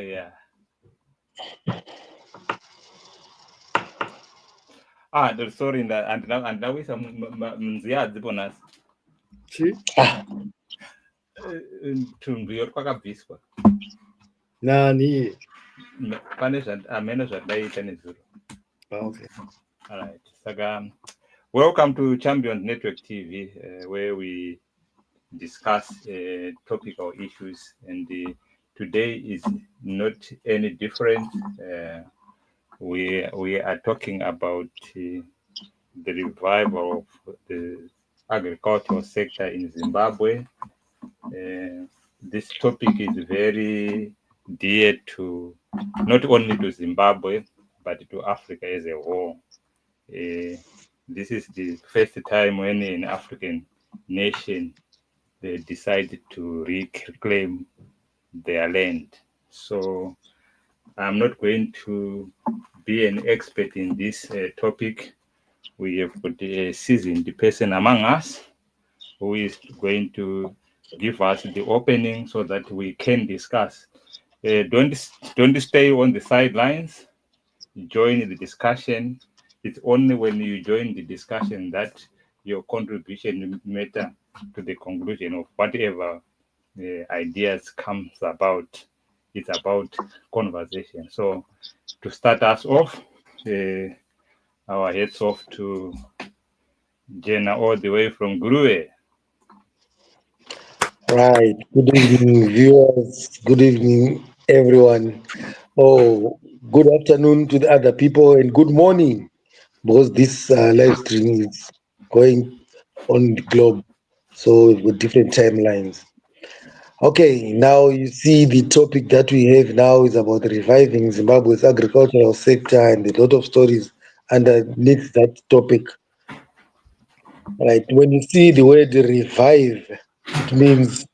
Yeah. Sorry, and now we some mziadzi bonus. Tundu kwakabviswa. Nani? Pane amene zvadaita nezuro. Okay. All right. Saka, welcome to Champions Network TV, where we discuss topical issues, and today is not any different. We are talking about the revival of the agricultural sector in Zimbabwe. This topic is very dear to not only to Zimbabwe but to Africa as a whole. This is the first time when an African nation they decided to reclaim their land. So I'm not going to be an expert in this topic. We have got a seasoned person among us who is going to give us the opening so that we can discuss. Don't stay on the sidelines. Join the discussion. It's only when you join the discussion that your contribution matter to the conclusion of whatever ideas comes about. It's about conversation. So to start us off, our heads off to Jenna all the way from Grue. Right. Good evening, viewers. Good evening, everyone. Oh, good afternoon to the other people, and good morning, because this live stream is going on the globe, so we've got different timelines. Okay, now you see the topic that we have now is about reviving Zimbabwe's agricultural sector and a lot of stories underneath that topic. Right, when you see the word revive, it means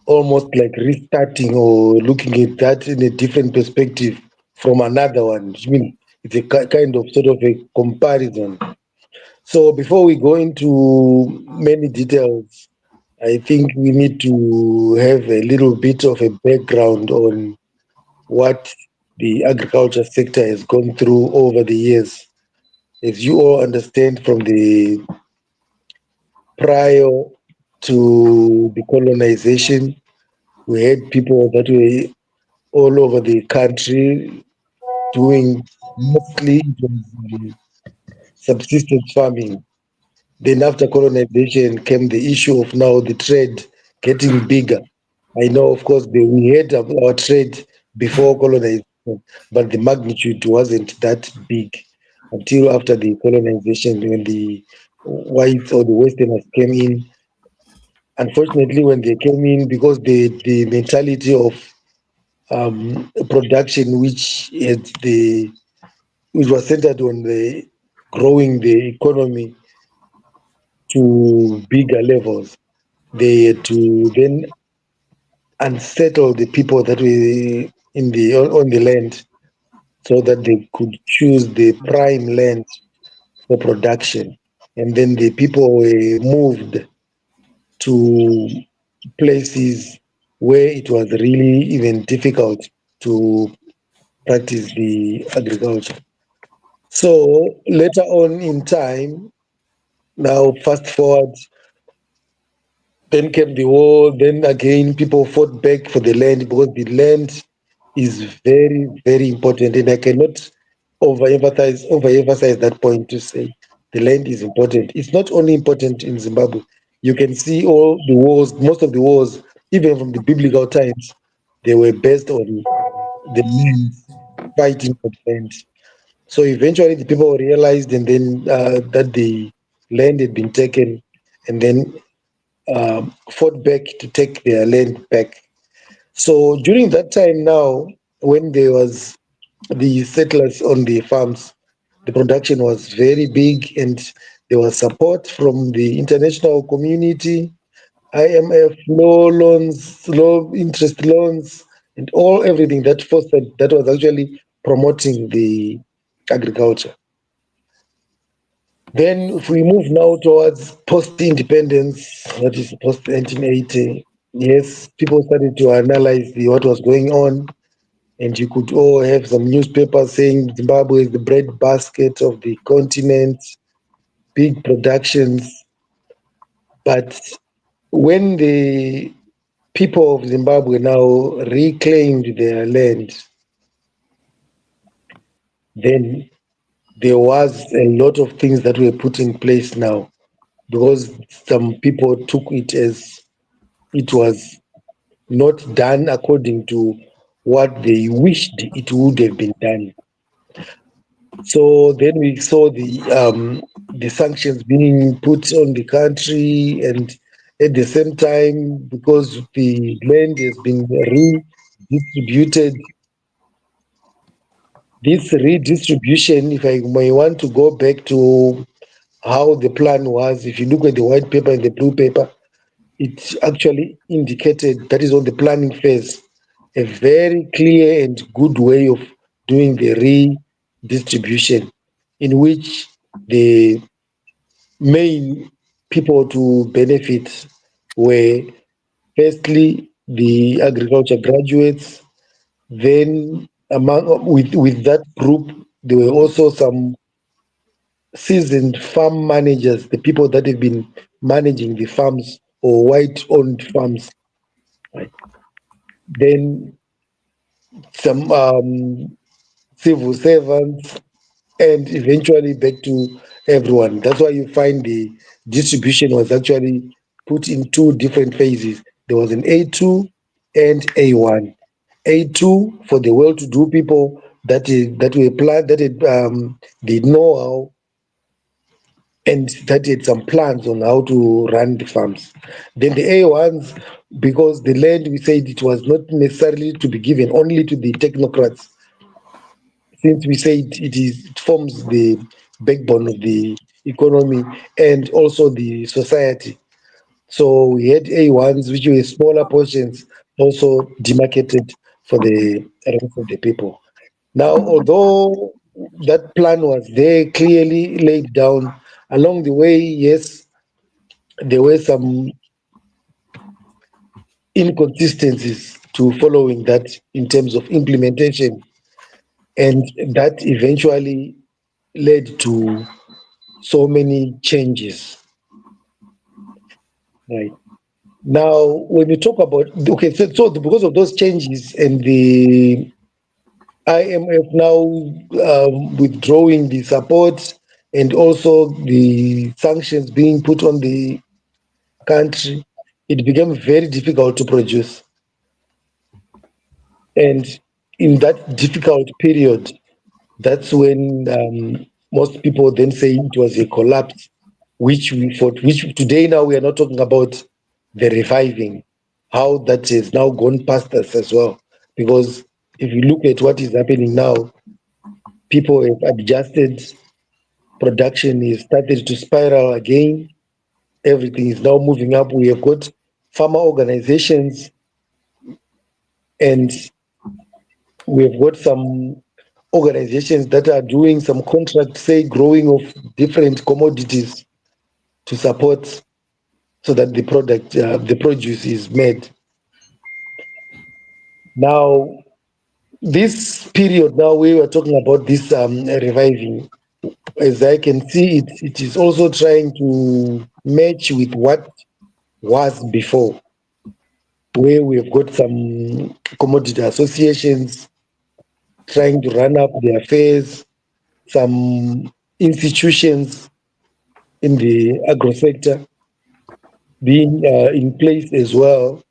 almost like restarting or looking at that in a different perspective from another one, which means it's a kind of sort of a comparison. So before we go into many details, I think we need to have a little bit of a background on what the agriculture sector has gone through over the years. As you all understand from the prior to the colonization, we had people that were all over the country doing mostly subsistence farming. Then after colonization came the issue of now the trade getting bigger. I know, of course, we had our trade before colonization, but the magnitude wasn't that big until after the colonization when the whites or the Westerners came in. Unfortunately, when they came in, because the mentality of production, which was centered on the growing the economy to bigger levels, they had to then unsettle the people that were on the land so that they could choose the prime land for production. And then the people were moved to places where it was really even difficult to practice the agriculture. So later on in time, now fast forward, then came the war, then again people fought back for the land because the land is very, very important. And I cannot overemphasize that point to say the land is important. It's not only important in Zimbabwe. You can see all the wars, most of the wars, even from the biblical times, they were based on the land, fighting for the land. So eventually the people realized and then that the land had been taken and then fought back to take their land back. So during that time now, when there was the settlers on the farms, the production was very big and there was support from the international community, IMF, low loans, low interest loans, and everything that fostered, that was actually promoting the agriculture. Then if we move now towards post-independence, that is post-1980, yes, people started to analyze what was going on. and you could all have some newspapers saying Zimbabwe is the bread basket of the continent, big productions. But when the people of Zimbabwe now reclaimed their land, then there was a lot of things that were put in place now because some people took it as it was not done according to what they wished it would have been done. So then we saw the sanctions being put on the country, and at the same time, because the land has been redistributed, this redistribution, if I may want to go back to how the plan was, if you look at the white paper and the blue paper, it actually indicated that is on the planning phase, a very clear and good way of doing the redistribution, in which the main people to benefit were firstly the agriculture graduates, then among with that group there were also some seasoned farm managers, the people that have been managing the farms or white owned farms, right? Then some civil servants, and eventually back to everyone. That's why you find the distribution was actually put in two different phases. There was an A2 and A1. A2 for the well-to-do people that were planned, that had the know-how and that had some plans on how to run the farms. Then the A1s, because the land we said it was not necessarily to be given only to the technocrats, since we say it forms the backbone of the economy and also the society. So we had A1s, which were smaller portions, also demarcated for the rest of the people. Now, although that plan was there, clearly laid down along the way, yes, there were some inconsistencies to following that in terms of implementation, and that eventually led to so many changes. Right. Now, when you talk about, okay, because of those changes and the IMF now withdrawing the support and also the sanctions being put on the country, it became very difficult to produce. And in that difficult period, that's when most people then say it was a collapse, which we fought, which today now we are not talking about the reviving, how that has now gone past us as well. Because if you look at what is happening now, people have adjusted, production is started to spiral again, everything is now moving up. We have got farmer organizations, and we have got some organizations that are doing some contract, say, growing of different commodities to support so that the produce is made. Now, this period now we were talking about this reviving, as I can see it, it is also trying to match with what was before, where we've got some commodity associations trying to run up their affairs, some institutions in the agro sector being in place as well.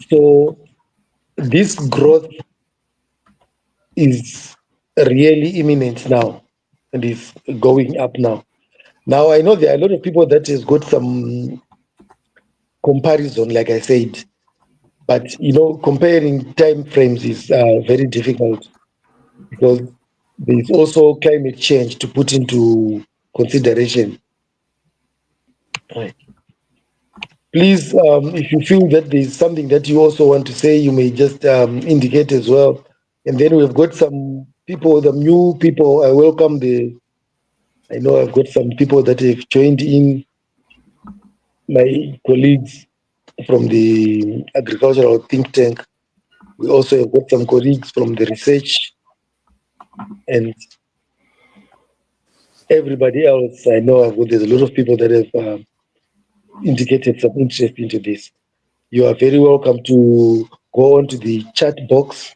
So this growth is really imminent now and is going up now. Now I know there are a lot of people that has got some comparison, like I said, but comparing time frames is very difficult because there is also climate change to put into consideration. Right. Please, if you feel that there is something that you also want to say, you may just indicate as well. And then we've got some people, the new people. I welcome the. I know I've got some people that have joined in, my colleagues. from the agricultural think tank. We also have got some colleagues from the research, and everybody else I know. There's a lot of people that have indicated some interest into this. You are very welcome to go onto the chat box,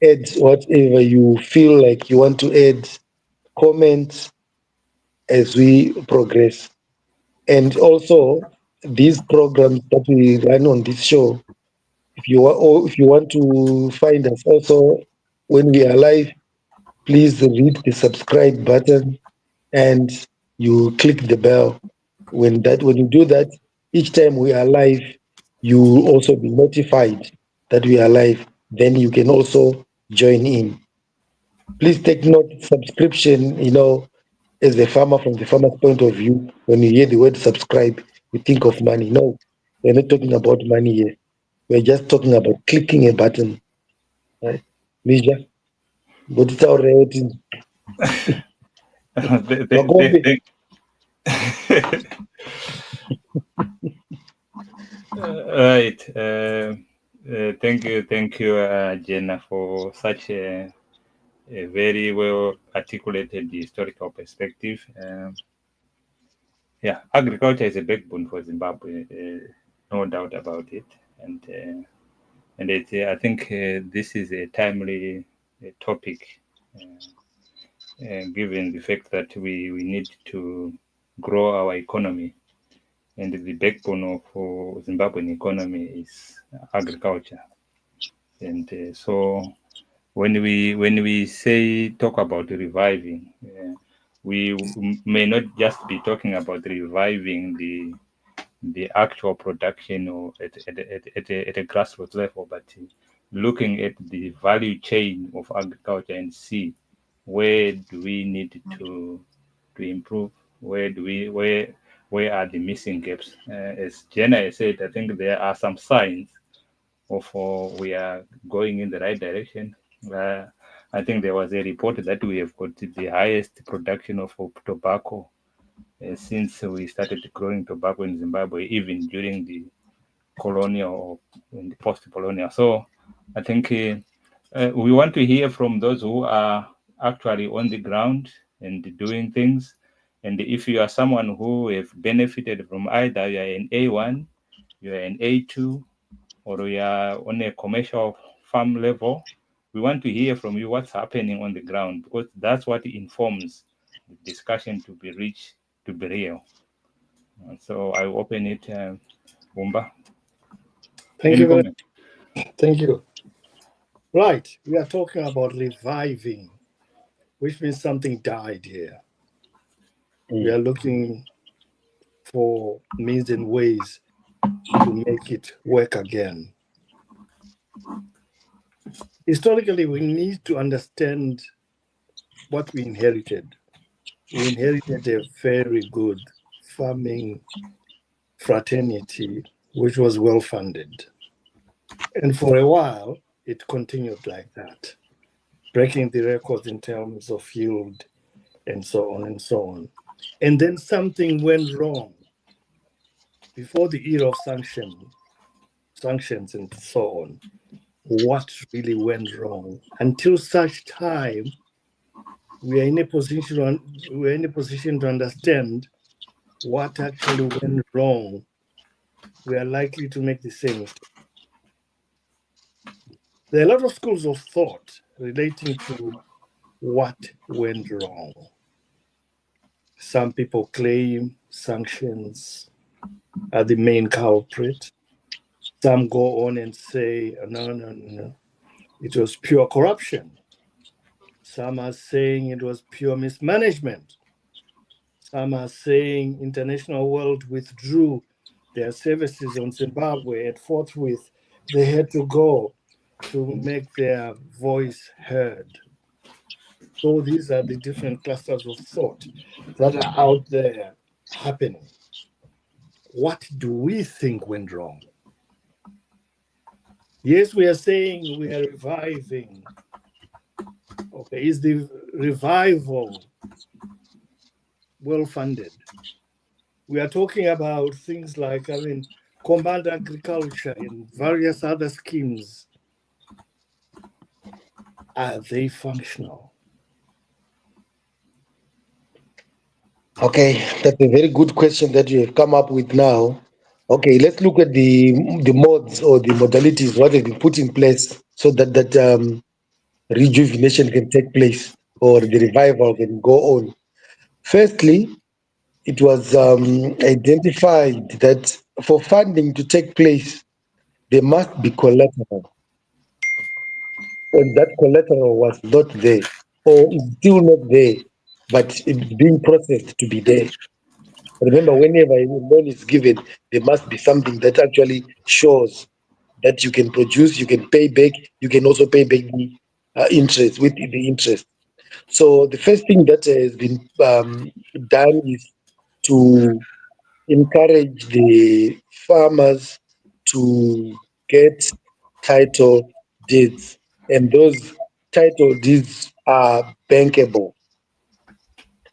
add whatever you feel like you want to add, comments as we progress. And also, these programs that we run on this show, if you want to find us also when we are live, please read the subscribe button and you click the bell. When you do that, each time we are live, you will also be notified that we are live. Then you can also join in. Please take note, subscription, as a farmer, from the farmer's point of view, when you hear the word subscribe, you think of money. No, we're not talking about money here. We're just talking about clicking a button. Right? Misha, but it's our reality. Th- th- th- Magombe. th- right. Thank you, Jenna, for such a very well articulated historical perspective. Yeah, agriculture is a backbone for Zimbabwe, no doubt about it, and I think this is a timely topic, given the fact that we need to grow our economy, and the backbone of Zimbabwean economy is agriculture, and so when we say talk about reviving, we may not just be talking about reviving the actual production or at a grassroots level, but looking at the value chain of agriculture and see where do we need to improve, where are the missing gaps. As Jenna said, I think there are some signs of we are going in the right direction. Uh, I think there was a report that we have got the highest production of tobacco since we started growing tobacco in Zimbabwe, even during the colonial or in the post-colonial. So I think we want to hear from those who are actually on the ground and doing things. And if you are someone who have benefited from either you are an A1, you are an A2, or you are on a commercial farm level, we want to hear from you what's happening on the ground, because that's what informs the discussion to be rich, to be real. So I open it, Wumba. Thank Any you very comment? thank you. Right. We are talking about reviving, which means something died here. We are looking for means and ways to make it work again. Historically, we need to understand what we inherited. We inherited a very good farming fraternity, which was well funded. And for a while, it continued like that, breaking the records in terms of yield and so on and so on. And then something went wrong before the era of sanctions and so on. What really went wrong? Until such time, we are in a position to understand what actually went wrong. We are likely to make the same mistake. There are a lot of schools of thought relating to what went wrong. Some people claim sanctions are the main culprit. Some go on and say, no, it was pure corruption. Some are saying it was pure mismanagement. Some are saying international world withdrew their services on Zimbabwe, and forthwith they had to go to make their voice heard. So these are the different clusters of thought that are out there happening. What do we think went wrong? Yes, we are saying we are reviving. Okay, is the revival well funded? We are talking about things like, combined agriculture and various other schemes, are they functional? Okay, that's a very good question that you have come up with now. Okay, let's look at the modes or the modalities what have been put in place so that rejuvenation can take place or the revival can go on. Firstly, it was identified that for funding to take place, there must be collateral, and that collateral was not there, or is still not there, but it's being processed to be there. Remember, whenever a loan is given, there must be something that actually shows that you can produce, you can pay back, you can also pay back the interest with the interest. So the first thing that has been done is to encourage the farmers to get title deeds, and those title deeds are bankable,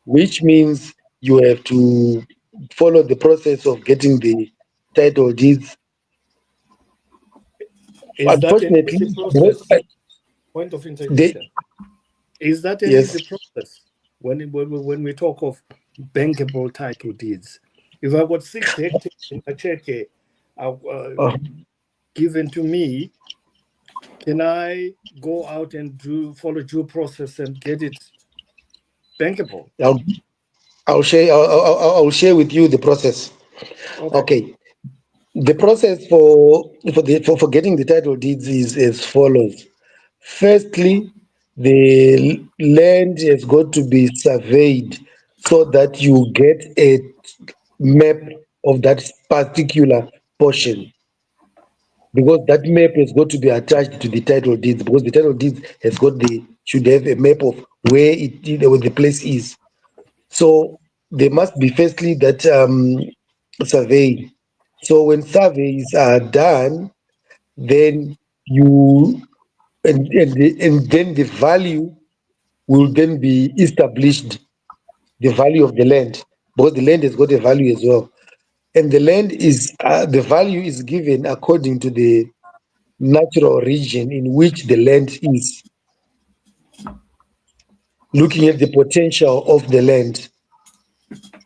which means you have to follow the process of getting the title deeds. Is that an Unfortunately, easy process? Point of they, interjection. Is that an easy yes, process when we talk of bankable title deeds? If I've got 6 hectares in a check uh, given to me, can I go out and follow due process and get it bankable? I'll, I'll share with you the process. Okay. Okay, the process for getting the title deeds is as follows. Firstly, the land has got to be surveyed so that you get a map of that particular portion, because that map has got to be attached to the title deeds, because the title deeds has got the should have a map of where the place is. So there must be firstly that survey. So when surveys are done, then you and then the value will then be established, the value of the land, because the land has got a value as well. And the land is the value is given according to the natural region in which the land is, looking at the potential of the land,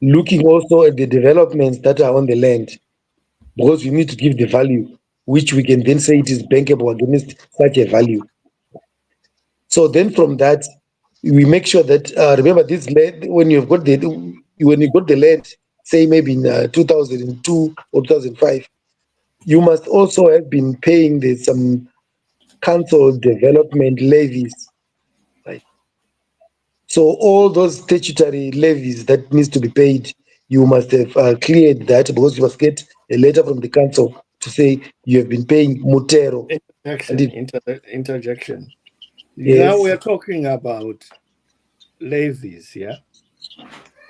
looking also at the developments that are on the land, because you need to give the value, which we can then say it is bankable against such a value. So then from that, we make sure that remember this land when you got the land, say maybe in 2002 or 2005, you must also have been paying some council development levies, right? So all those statutory levies that needs to be paid, you must have cleared that, because you must get a letter from the council to say you have been paying Mutero. And Interjection. Interjection. Now yes, we're talking about levies, yeah?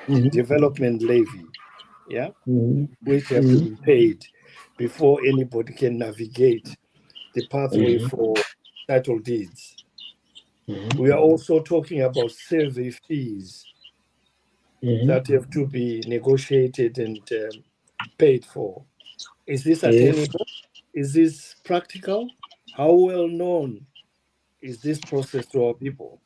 mhm, Development levy, yeah? mhm, Which have to mhm, be paid before anybody can navigate the pathway mhm, for title deeds. mhm, We are also talking about survey fees mhm. that have to be negotiated and paid for. Is this Yes. attainable? Is this practical? How well known is this process to our people?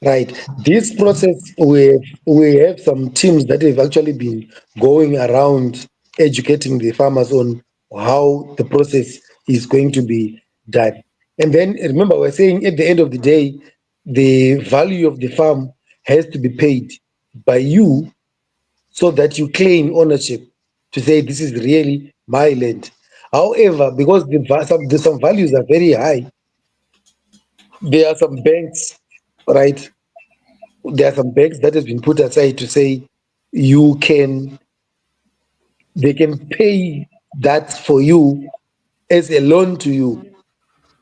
Right. This process, we have some teams that have actually been going around educating the farmers on how the process is going to be done. And then remember, we're saying at the end of the day, the value of the farm has to be paid by you, so that you claim ownership to say this is really my land. However, because some values are very high, there are some banks, right? There are some banks that has been put aside to say you can they can pay that for you as a loan to you.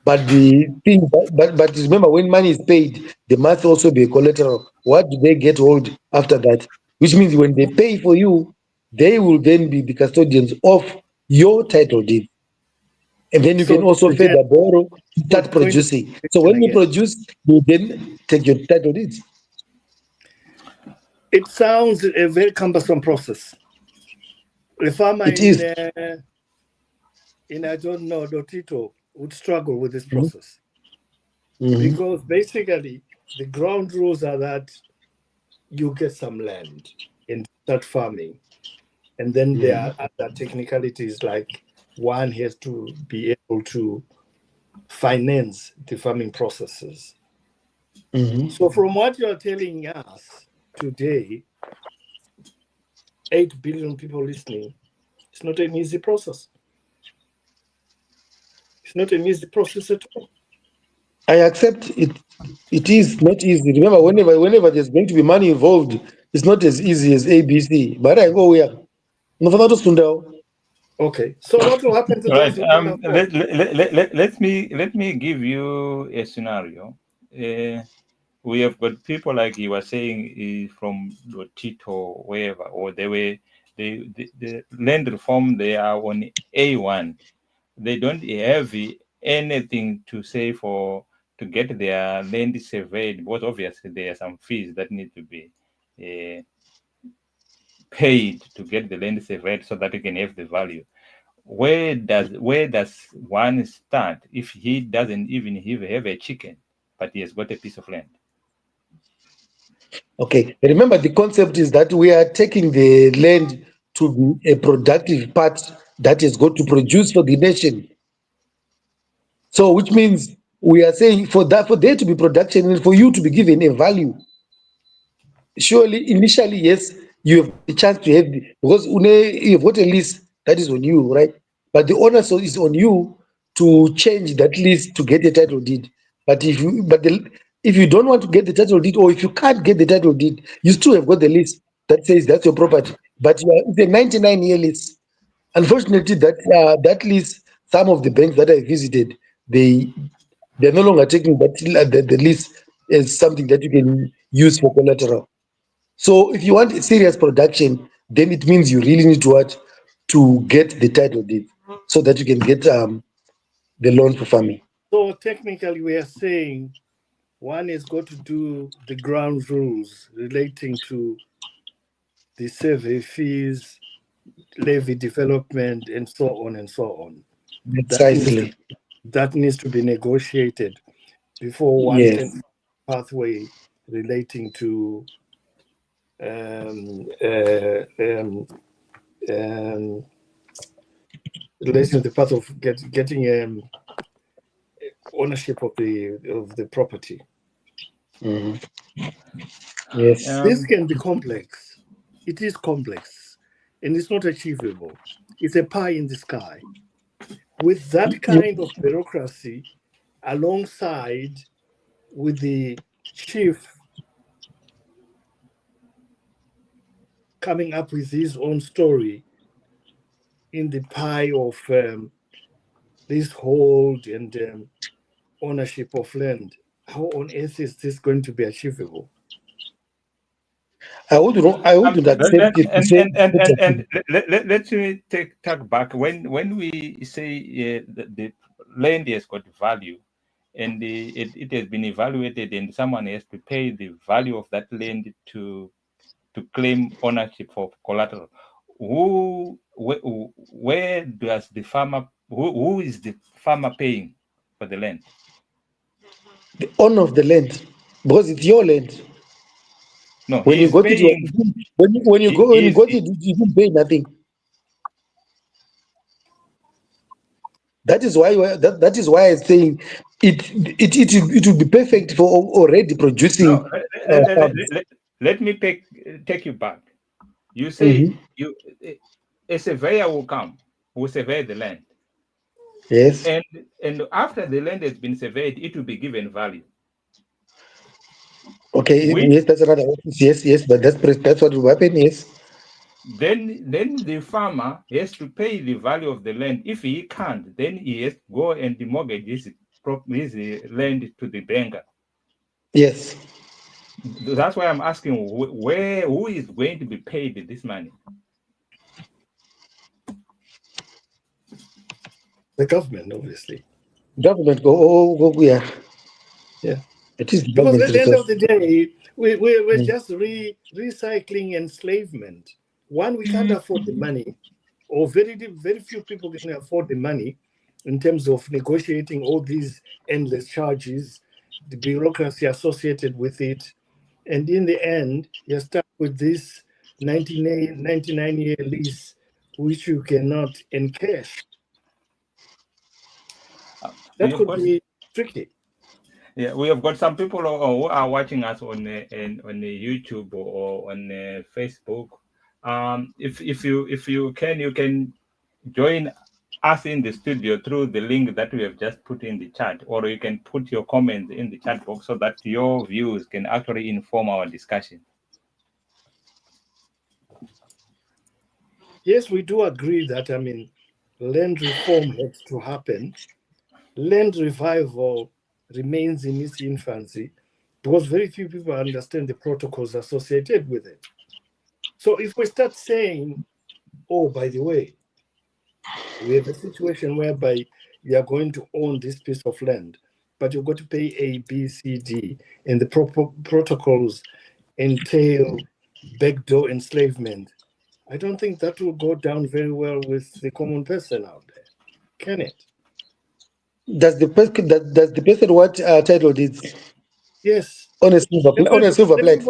But the thing, but remember, when money is paid, there must also be a collateral. What do they get hold after that? Which means when they pay for you, they will then be the custodians of your title deed, and then you can So to also suggest, further borrow, start point of producing. So interjection when you again, produce, you then take your title deeds. it sounds a very cumbersome process. A farmer It is. in I don't know, Dotito would struggle with this Mhm. process Mhm. because basically the ground rules are that you get some land and start farming. And then there Mhm. are other technicalities like one has to be able to finance the farming processes. Mhm. So, from what you're telling us today, 8 billion people listening, it's not an easy process. It's not an easy process at all. I accept it. It is not easy. Remember, whenever there's going to be money involved, it's not as easy as ABC. But I go where. Unofana kutosundao. Okay, so what will happen to those Right. who can afford? Let me give you a scenario. We have got people like you were saying from Tito, wherever, or the land reform. They are on A1. They don't have anything to say to get their land surveyed, because obviously there are some fees that need to be uh, paid to get the land surveyed so that you can have the value. Where does one start if he doesn't even have a chicken, but he has got a piece of land? Okay. Remember, the concept is that we are taking the land to be a productive part that is going to produce for the nation. So, which means we are saying for there to be production and for you to be given a value. Surely, initially, yes, you have got a chance to have because you've got a list that is on you, right? But the onus is on you to change that list to get a title deed. If you don't want to get the title deed, or if you can't get the title deed, you still have got the list that says that's your property. But it's a 99-year list. Unfortunately, that list, some of the banks that I visited, they're no longer taking the list as something that you can use for collateral. So if you want a serious production, then it means you really need to get the title deed so that you can get the loan for farming. So, technically, we are saying one is going to do the ground rules relating to the survey fees, levy development, and so on and so on. That needs to Precisely. that needs to be negotiated before one Yes. can pathway relating to um, uh, um, um, relating to the path of getting ownership of the property. Mhm. Yes. This Um, can be complex. It is complex, and it's not achievable. It's a pie in the sky. With that kind of bureaucracy, alongside with the chief coming up with his own story in the pie of leasehold and ownership of land, how on earth is this going to be achievable? I wouldn't accept it to say it's not and achievable. let me take back when we say the land has got value, and it has been evaluated, and someone has to pay the value of that land to claim ownership of collateral. Where does the farmer, who is the farmer paying for the land? The owner of the land, because it's your land. No, When he you is got it, paying. He when you is got it, you didn't pay nothing. That is why I'm saying it would be perfect for already no. producing farms. Let me take you back. You say Mhm. a surveyor will come, will survey the land, Yes. and after the land has been surveyed, it will be given value. Okay. Which Yes, that's another option. Yes, yes, but that's what will happen. Yes. then the farmer has to pay the value of the land. If he can't, then he has to go and mortgage his land to the banker. Yes. That's why I'm asking who is going to be paid this money? The government, obviously. Government yeah. Yeah. It is the Because government's at the end of resource. the day, we're Mm. just recycling enslavement. One, we can't afford the money. or very few people can afford the money in terms of negotiating all these endless charges, the bureaucracy associated with it. And in the end, you're stuck with this 99-year lease, which you cannot encash. We That have could got be tricky. Yeah, we have got some people who are watching us on YouTube or on Facebook. If you can, you can join us in the studio through the link that we have just put in the chat, or you can put your comments in the chat box so that your views can actually inform our discussion. Yes, we do agree that, land reform has to happen. Land revival remains in its infancy because very few people understand the protocols associated with it. So if we start saying, oh, by the way, we have a situation whereby you are going to own this piece of land, but you've got to pay A, B, C, D, and the protocols entail backdoor enslavement. I don't think that will go down very well with the common person out there, can it? Does the person what title deeds Yes. on a silver plate?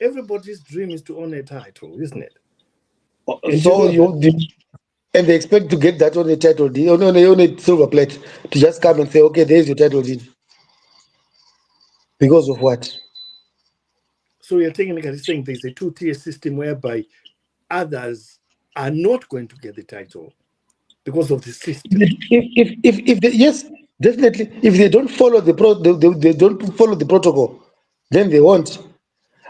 Everybody's dream is to own a title, isn't it? And you So know that. and they expect to get that on a title deed, on a silver plate, to just come and say, okay, there's your title deed. Because of what? So you're technically saying there's a two-tier system whereby others are not going to get the title because of the system. If they, yes, definitely. If they don't follow they don't follow the protocol, then they won't.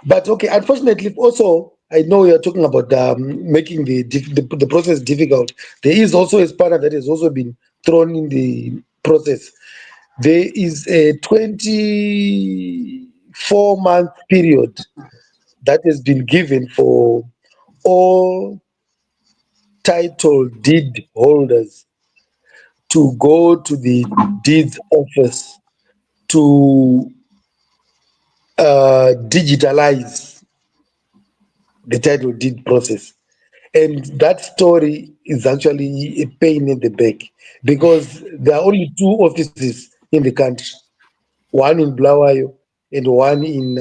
But okay, unfortunately, also I know we are talking about making the process difficult. There is also a spanner that has also been thrown in the process. There is a 24-month period that has been given for all title deed holders to go to the deeds office to digitalize the title deed process. And that story is actually a pain in the back because there are only two offices in the country, one in Blawayo and one in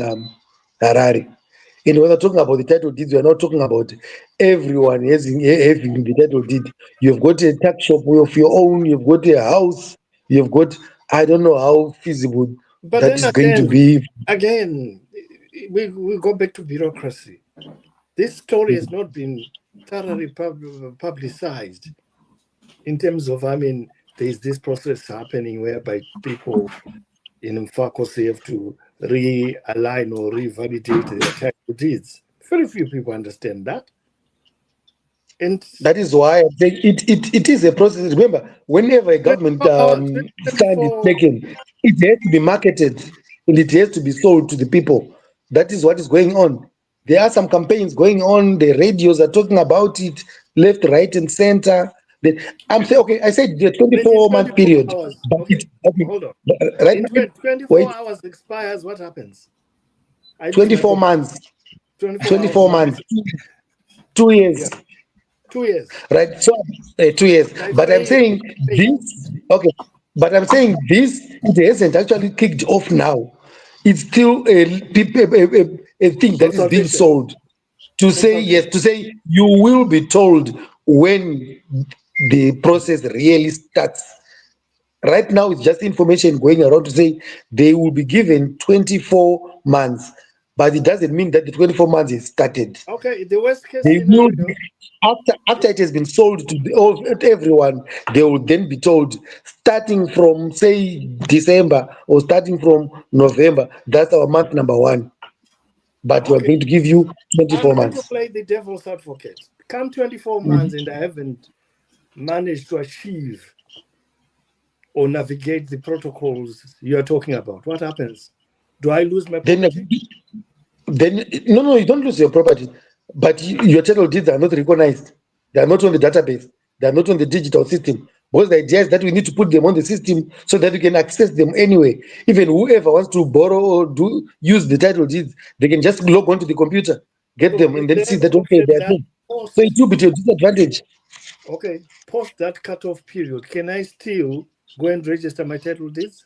Harare. And when we're talking about the title deeds, we're not talking about everyone having the title deed. You've got a tax shop of your own, you've got a house, you've got, I don't know how feasible But that then is going to be. again, we go back to bureaucracy. This story has not been thoroughly publicized in terms of, there's this process happening whereby people in faculty have to realign or revalidate their title deeds. Very few people understand that. And That is why I think it is a process. Remember, whenever a government 24 hours, stand is 24, taken, it has to be marketed and it has to be sold to the people. That is what is going on. There are some campaigns going on. The radios are talking about it, left, right, and center. I'm saying, okay, I said the when in 24-month 24 period, hours, but okay, it okay, hold on. right In now, 24 wait, hours expires, what happens? I lose my 24 property. months, 24 hours, 24 what months, happens? 2 years. Yeah, 2 years. Right? So 2 years. And I But I'm fail saying to pay. this, okay. But I'm saying this, it hasn't actually kicked off now. It's still a thing that is being Consultation. sold. To say yes, Consultation. to say you will be told when the process really starts. Right now, it's just information going around to say they will be given 24 months, but it doesn't mean that the 24 months is started. Okay, the worst case They will scenario. be, after it has been sold to everyone, they will then be told, starting from say December or starting from November, that's our month number one. But we are Okay, going to give you I'm 24 going to months. play the devil's advocate. Come 24 months Mhm. and I haven't managed to achieve or navigate the protocols you are talking about. What happens? Do I lose my Then, property? then no, you don't lose your property, but your title deeds are not recognized. They are not on the database. They are not on the digital system. Because the idea is that we need to put them on the system so that we can access them anyway. Even whoever wants to borrow or use the title deeds, they can just log onto the computer, get So them, is and then there see an that okay, option they are that there. post, So it will be to your disadvantage. okay, post that cutoff period, can I still go and register my title deeds?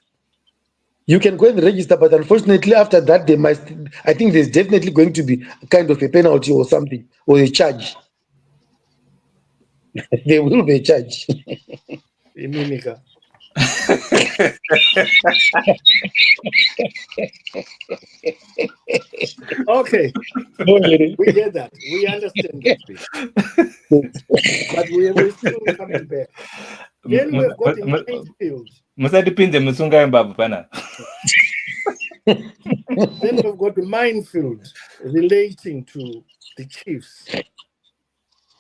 You can go and register, but unfortunately, after that, they must. I think there's definitely going to be a kind of a penalty or something, or a charge. There will be a charge. Mimika. Okay, we get that. We understand that bit. But we're still coming back. Then we've got the minefield. musatipinze musunga wembabvu pana. Then we've got the minefield relating to the chiefs.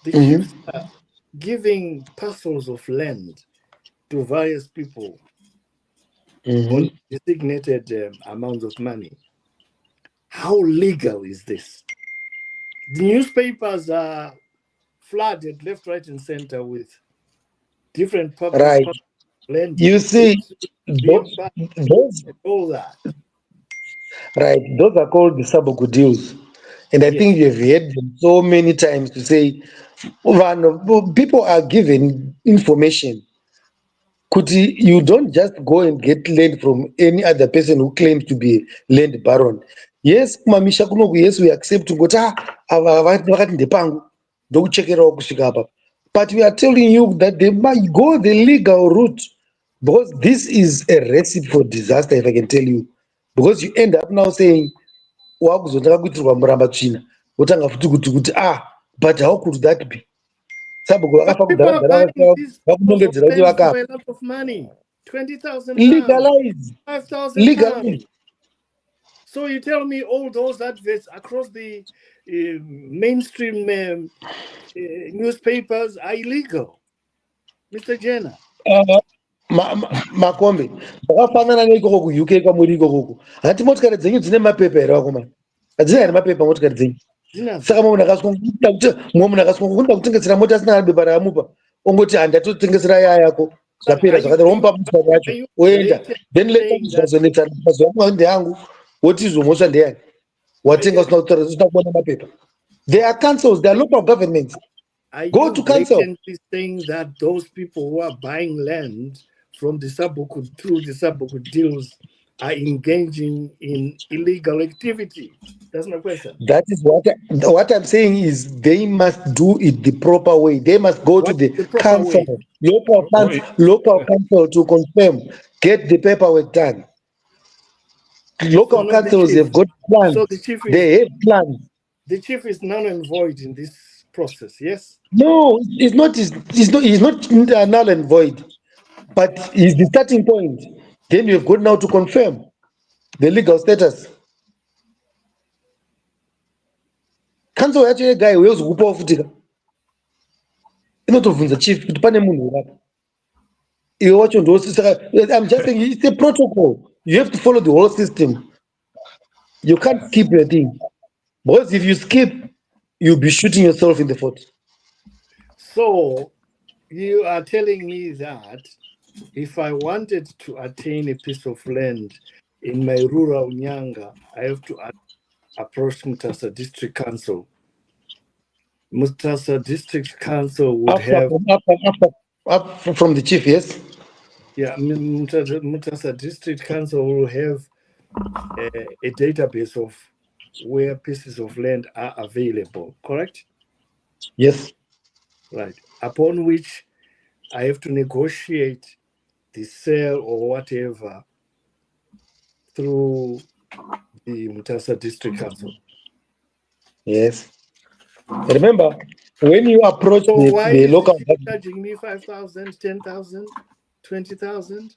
The chiefs are giving parcels of land to various people on designated amounts of money. How legal is this? The newspapers are flooded left, right, and center with different public Right. land. You see, those, All that. right, those are called the Saboku deals. And I think you've heard them so many times to say, people are given information. Kuti, you don't just go and get land from any other person who claims to be a land baron. Yes, kumamisha kunoku, yes, we accept ngoti ava vakati ndepangu ndokuchekerawo kusvika apa. But we are telling you that they might go the legal route, because this is a recipe for disaster, if I can tell you. Because you end up now saying, wakuzotanga kuitirwa muramba tsvina, wotanga futi kuti but how could that be? Sabhuku But vakafa people kudhara are dhara buying these vakunongedzera kuti lands vakapa. for a lot of money. 20,000 pounds, Legalize. 5,000 pounds. So you tell me all those adverts across the mainstream newspapers are illegal, Mr. Jenner? Makombe zvakafanana neikoko kuuk kwamuri ikokoko, hati motikari dzenyu dzine mapepa here vakomana? Hadzina here mapepa motikari dzenyu? Saka mumwe munhu akasvika kunoda kutengesera mota asina bepa raamupa, ongoti handatotengesera yaa yako, zvapera zvakadaro, omupa motikari yacho oenda. Then later zvazonetsana mazuva amwe ndeyangu, woti izvomosva ndeyani watenga usina kutaura usina kuona mapepa. They are councils, they are local governments. Go to council. Saying that those people who are buying land from the Saboku through the Saboku deals are engaging in illegal activity. That's my question. That is what I'm saying is they must do it the proper way. They must go to the council, local council to confirm, get the paperwork done. Local councils have got plans. So they have plans. The chief is null and void in this process, yes? No, it's not. He's not null and void, but he's the starting point. Then you've got now to confirm the legal status. Council yacho yega wezokupawo futika inotobvunza chief kuti pane munhu wakapa iwe wacho ndosaka. I'm just saying it's a protocol. You have to follow the whole system. You can't skip a thing, because if you skip, you'll be shooting yourself in the foot. So you are telling me that if I wanted to attain a piece of land in my rural Nyanga, I have to approach Mutasa District Council. Mutasa District Council would have... From the chief, yes? Yeah, Mutasa District Council will have a database of where pieces of land are available, correct? Yes. Right. Upon which I have to negotiate the sale or whatever through the Mutasa District Council. Yes. Remember, when you approach the local government, charging me 5,000, 10,000, 20,000?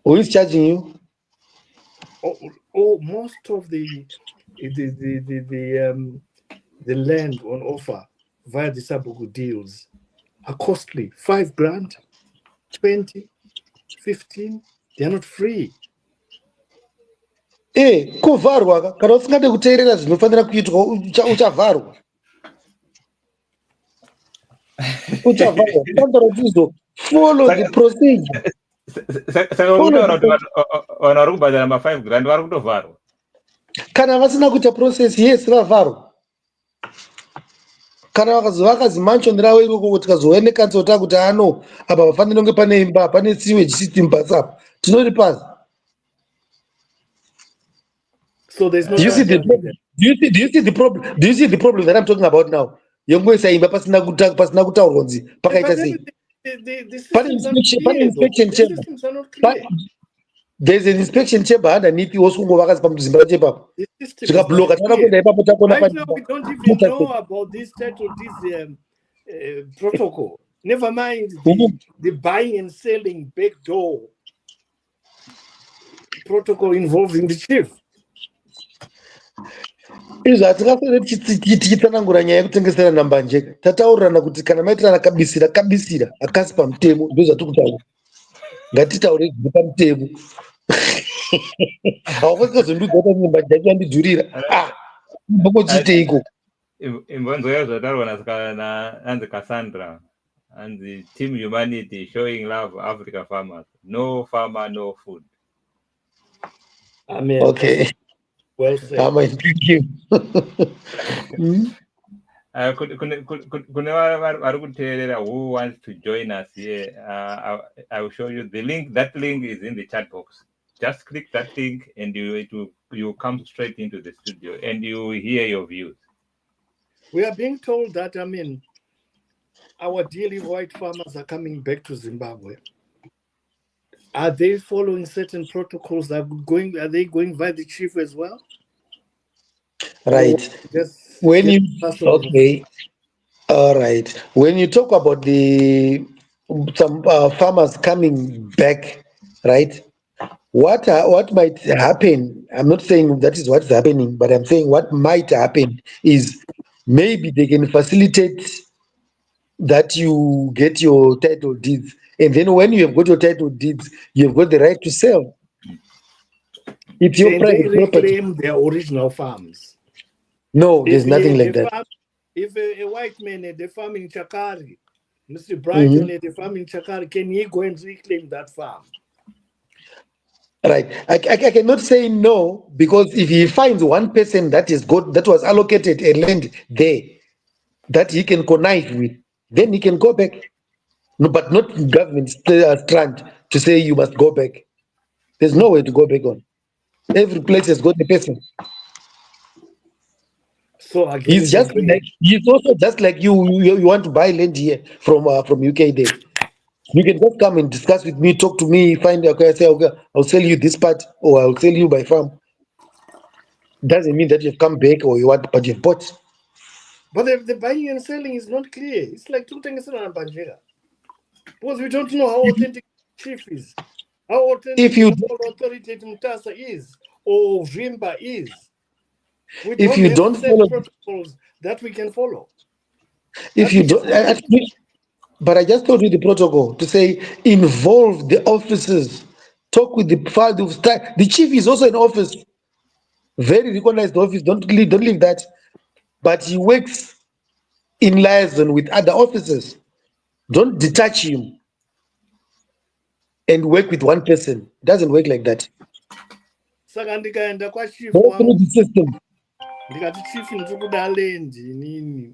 Who is charging you? Most of the land on offer via the Saboku deals are costly. 5 grand, 20, 15, they are not free. Kuvharwa kana usingade kuteerera zvinofanira kuitwa uchavharwa. Uchavharwa. Kutanzara follow the procedure. Saka utaura kuti vanhu vari kubhadhara ma5 grand vari kutovharwa. Kana vasina kuita process, yes, vavharwa. kana vakazimanshoni ravo ikoko tikazouya nekansota kuti ano apa pafanira kunge pane imba pane sewage system pasi apa tinoti pasi. So there's no Do you see the transparency problem? there. Do you see the problem? Do you see the problem that I'm talking about now? Yongoisa imba pasina kutaurwa kunzi pakaita sei. The Pane systems are not inspection, pane clear, though. inspection The chamber. systems are not clear. There's an inspection chamber underneath wosungova pamuzimba chepapo. The system is Zvikabloka not tara clear. kuenda ipapo takuona Right now, we don't even know about this title, this protocol. Never mind the buying and selling backdoor protocol involving the chief. izvo hatingafanira tichitsanangura nyaya yekutengeserana mbanje tataurirana kuti kana maitirana kabisira akasi pamutemo ndo zvatiri kutaura ngatitaure zviri pamutemo haukozozondudza kuti mbanje yacho yandidhurira mbokochiiteiko imbonzo yazvatarwa nanzi Cassandra and the team humanity showing love Africa farmers. No farmer, no food. Amen. Okay. Well said. Amen. Thank you. Kune vari kuteerera who wants to join us here, I will show you the link. That link is in the chat box. Just click that link and you come straight into the studio and you hear your views. We are being told that, our dearly white farmers are coming back to Zimbabwe. Are they following certain protocols? Are they going by the chief as well? Right. Okay. All right. When you talk about some farmers coming back, right? What might happen? I'm not saying that is what's happening, but I'm saying what might happen is maybe they can facilitate that you get your title deeds, and then when you have got your title deeds, you have got the right to sell. If your private property, reclaim their original farms. No, there's nothing like that. If a white man had a farm in Chakari, Mr. Brighton had a farm in Chakari, can he go and reclaim that farm? Right. I cannot say no, because if he finds one person that was allocated a land there that he can connive with, then he can go back. No, but not government strand to say you must go back. There's no way to go back on. Every place has got a person. So again, he's also just like you want to buy land here from UK there. You can just come and discuss with me, talk to me, find okay, say okay, I'll sell you this part or I'll sell you by farm. Doesn't mean that you've come back or you want, but you've bought. But the buying and selling is not clear. It's like two things in Banjira. Because we don't know how authentic chief is, how authentic authoritative Mutasa is, or Vimba is. We don't have follow protocols that we can follow. If you don't, but I just told you the protocol to say involve the officers, talk with the father. The chief is also an office, very recognized office. Don't leave that. But he works in liaison with other officers. Don't detach him and work with one person. It doesn't work like that. Go through the system. Ndikati chief ndikuda land inini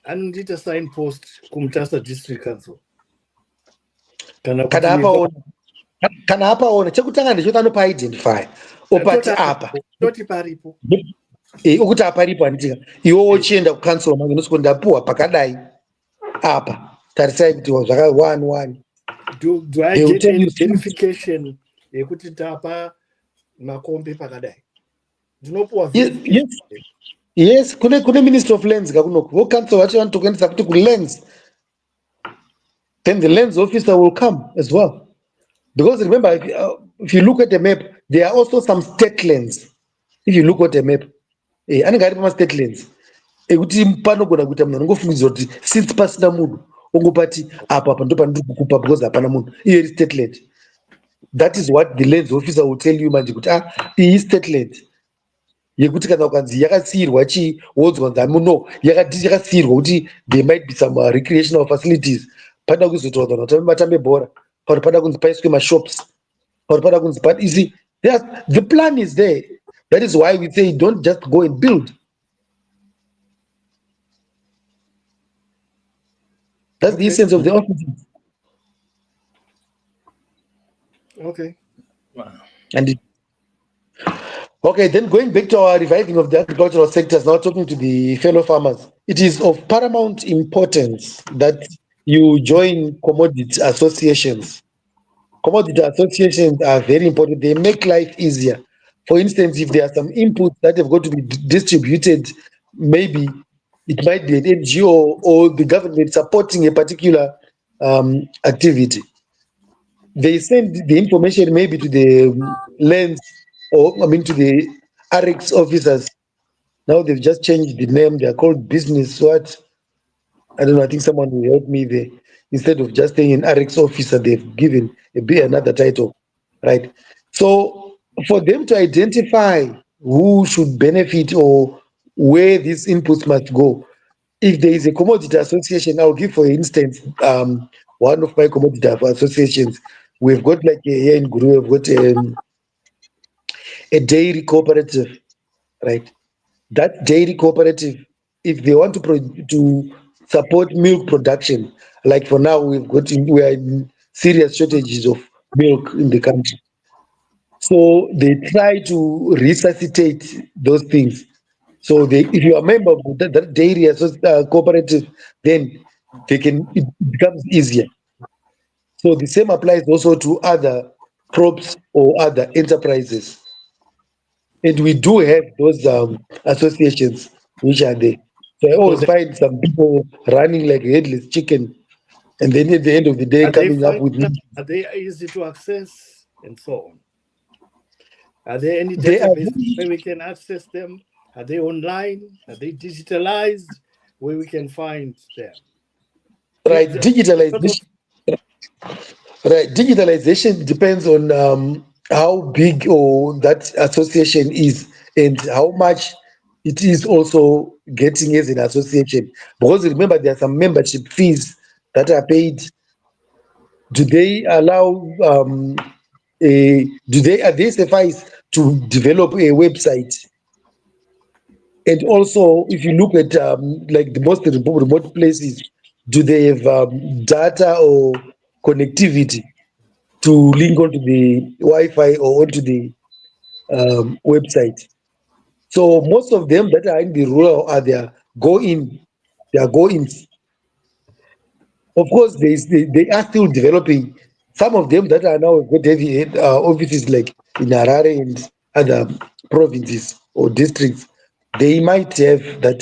anondiita signpost kumutasa district council kana apaona chekutanga ndechoti anopa identify opati apa toti paripo okuti aparipo anditika iwe wochienda kukansilo mangu inosiko ndapuwa pakadai apa tarisai kuti zvaka do I get any verification yekuti tapa makombe pakadai? Yes, kune Minister of Lands kakunoko vocancel vacho vanotokuendesa kuti kulands, then the lands officer will come as well, because remember if you look at the map there are also some state lands. If you look at the map anenge ari pama-state lands ekuti panogona kuita munhu anongofungidzwa kuti since pasina munhu ongopati apa ndo pandiri kukupa because hapana munhu, iyo iri state land. That is what the lands officer will tell you manje kuti iyi state land yekuti kana ukanzi yakasiyirwa chii wodzwa no yakasiyirwa kuti there might be some recreational facilities, pada kuzotaura kuti vatambe bhora, pada kunzi paiswe mashops, pada kunzi you see the plan is there. That is why we say don't just go and build. That's the Okay. essence of the offices. Okay. Wow. And okay, then going back to our reviving of the agricultural sectors, now talking to the fellow farmers, it is of paramount importance that you join commodity associations. Commodity associations are very important. They make life easier. For instance, if there are some inputs that have got to be distributed, maybe it might be an NGO or the government supporting a particular activity. They send the information maybe to the lands, or I mean to the RX officers. Now they've just changed the name. They are called business what? I don't know. I think someone will help me there. Instead of just saying an RX officer, they've given another title, right? So for them to identify who should benefit or where these inputs must go, if there is a commodity association, I'll give for instance one of my commodity associations. We've got like here in Guru, we've got a dairy cooperative, right? That dairy cooperative, if they want to to support milk production, like for now we are in serious shortages of milk in the country. So they try to resuscitate those things. So they, if you are a member of that dairy cooperative, then it becomes easier. So the same applies also to other crops or other enterprises. And we do have those associations which are there. So I So always find some people running like a headless chicken, and then at the end of the day, are they coming up with functional? Are they easy to access and so on? Are there any they are databases where we can access them? Are they online? Are they digitalized where we can find them? right. The sort of Digitalization depends on how big or that association is and how much it is also getting as an association. Because remember, there are some membership fees that are paid. Do they allow are they suffice to develop a website? And also, if you look at like the most remote places, do they have data or connectivity to link onto the Wi-Fi or onto the website? So most of them that are in the rural are they are go-ins. Of course, they are still developing. Some of them that are now got heavy offices like in Harare and other provinces or districts, they might have that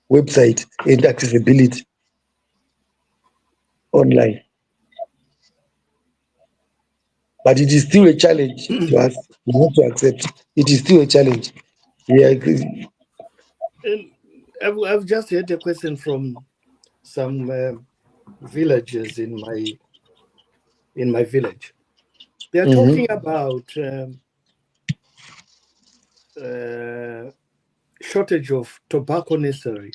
website and accessibility online. But it is still a challenge to us. We have to accept it is still a challenge. Yeah, and I've just had a question from some villagers in my village. They are talking mhm. about uh, shortage of tobacco necessary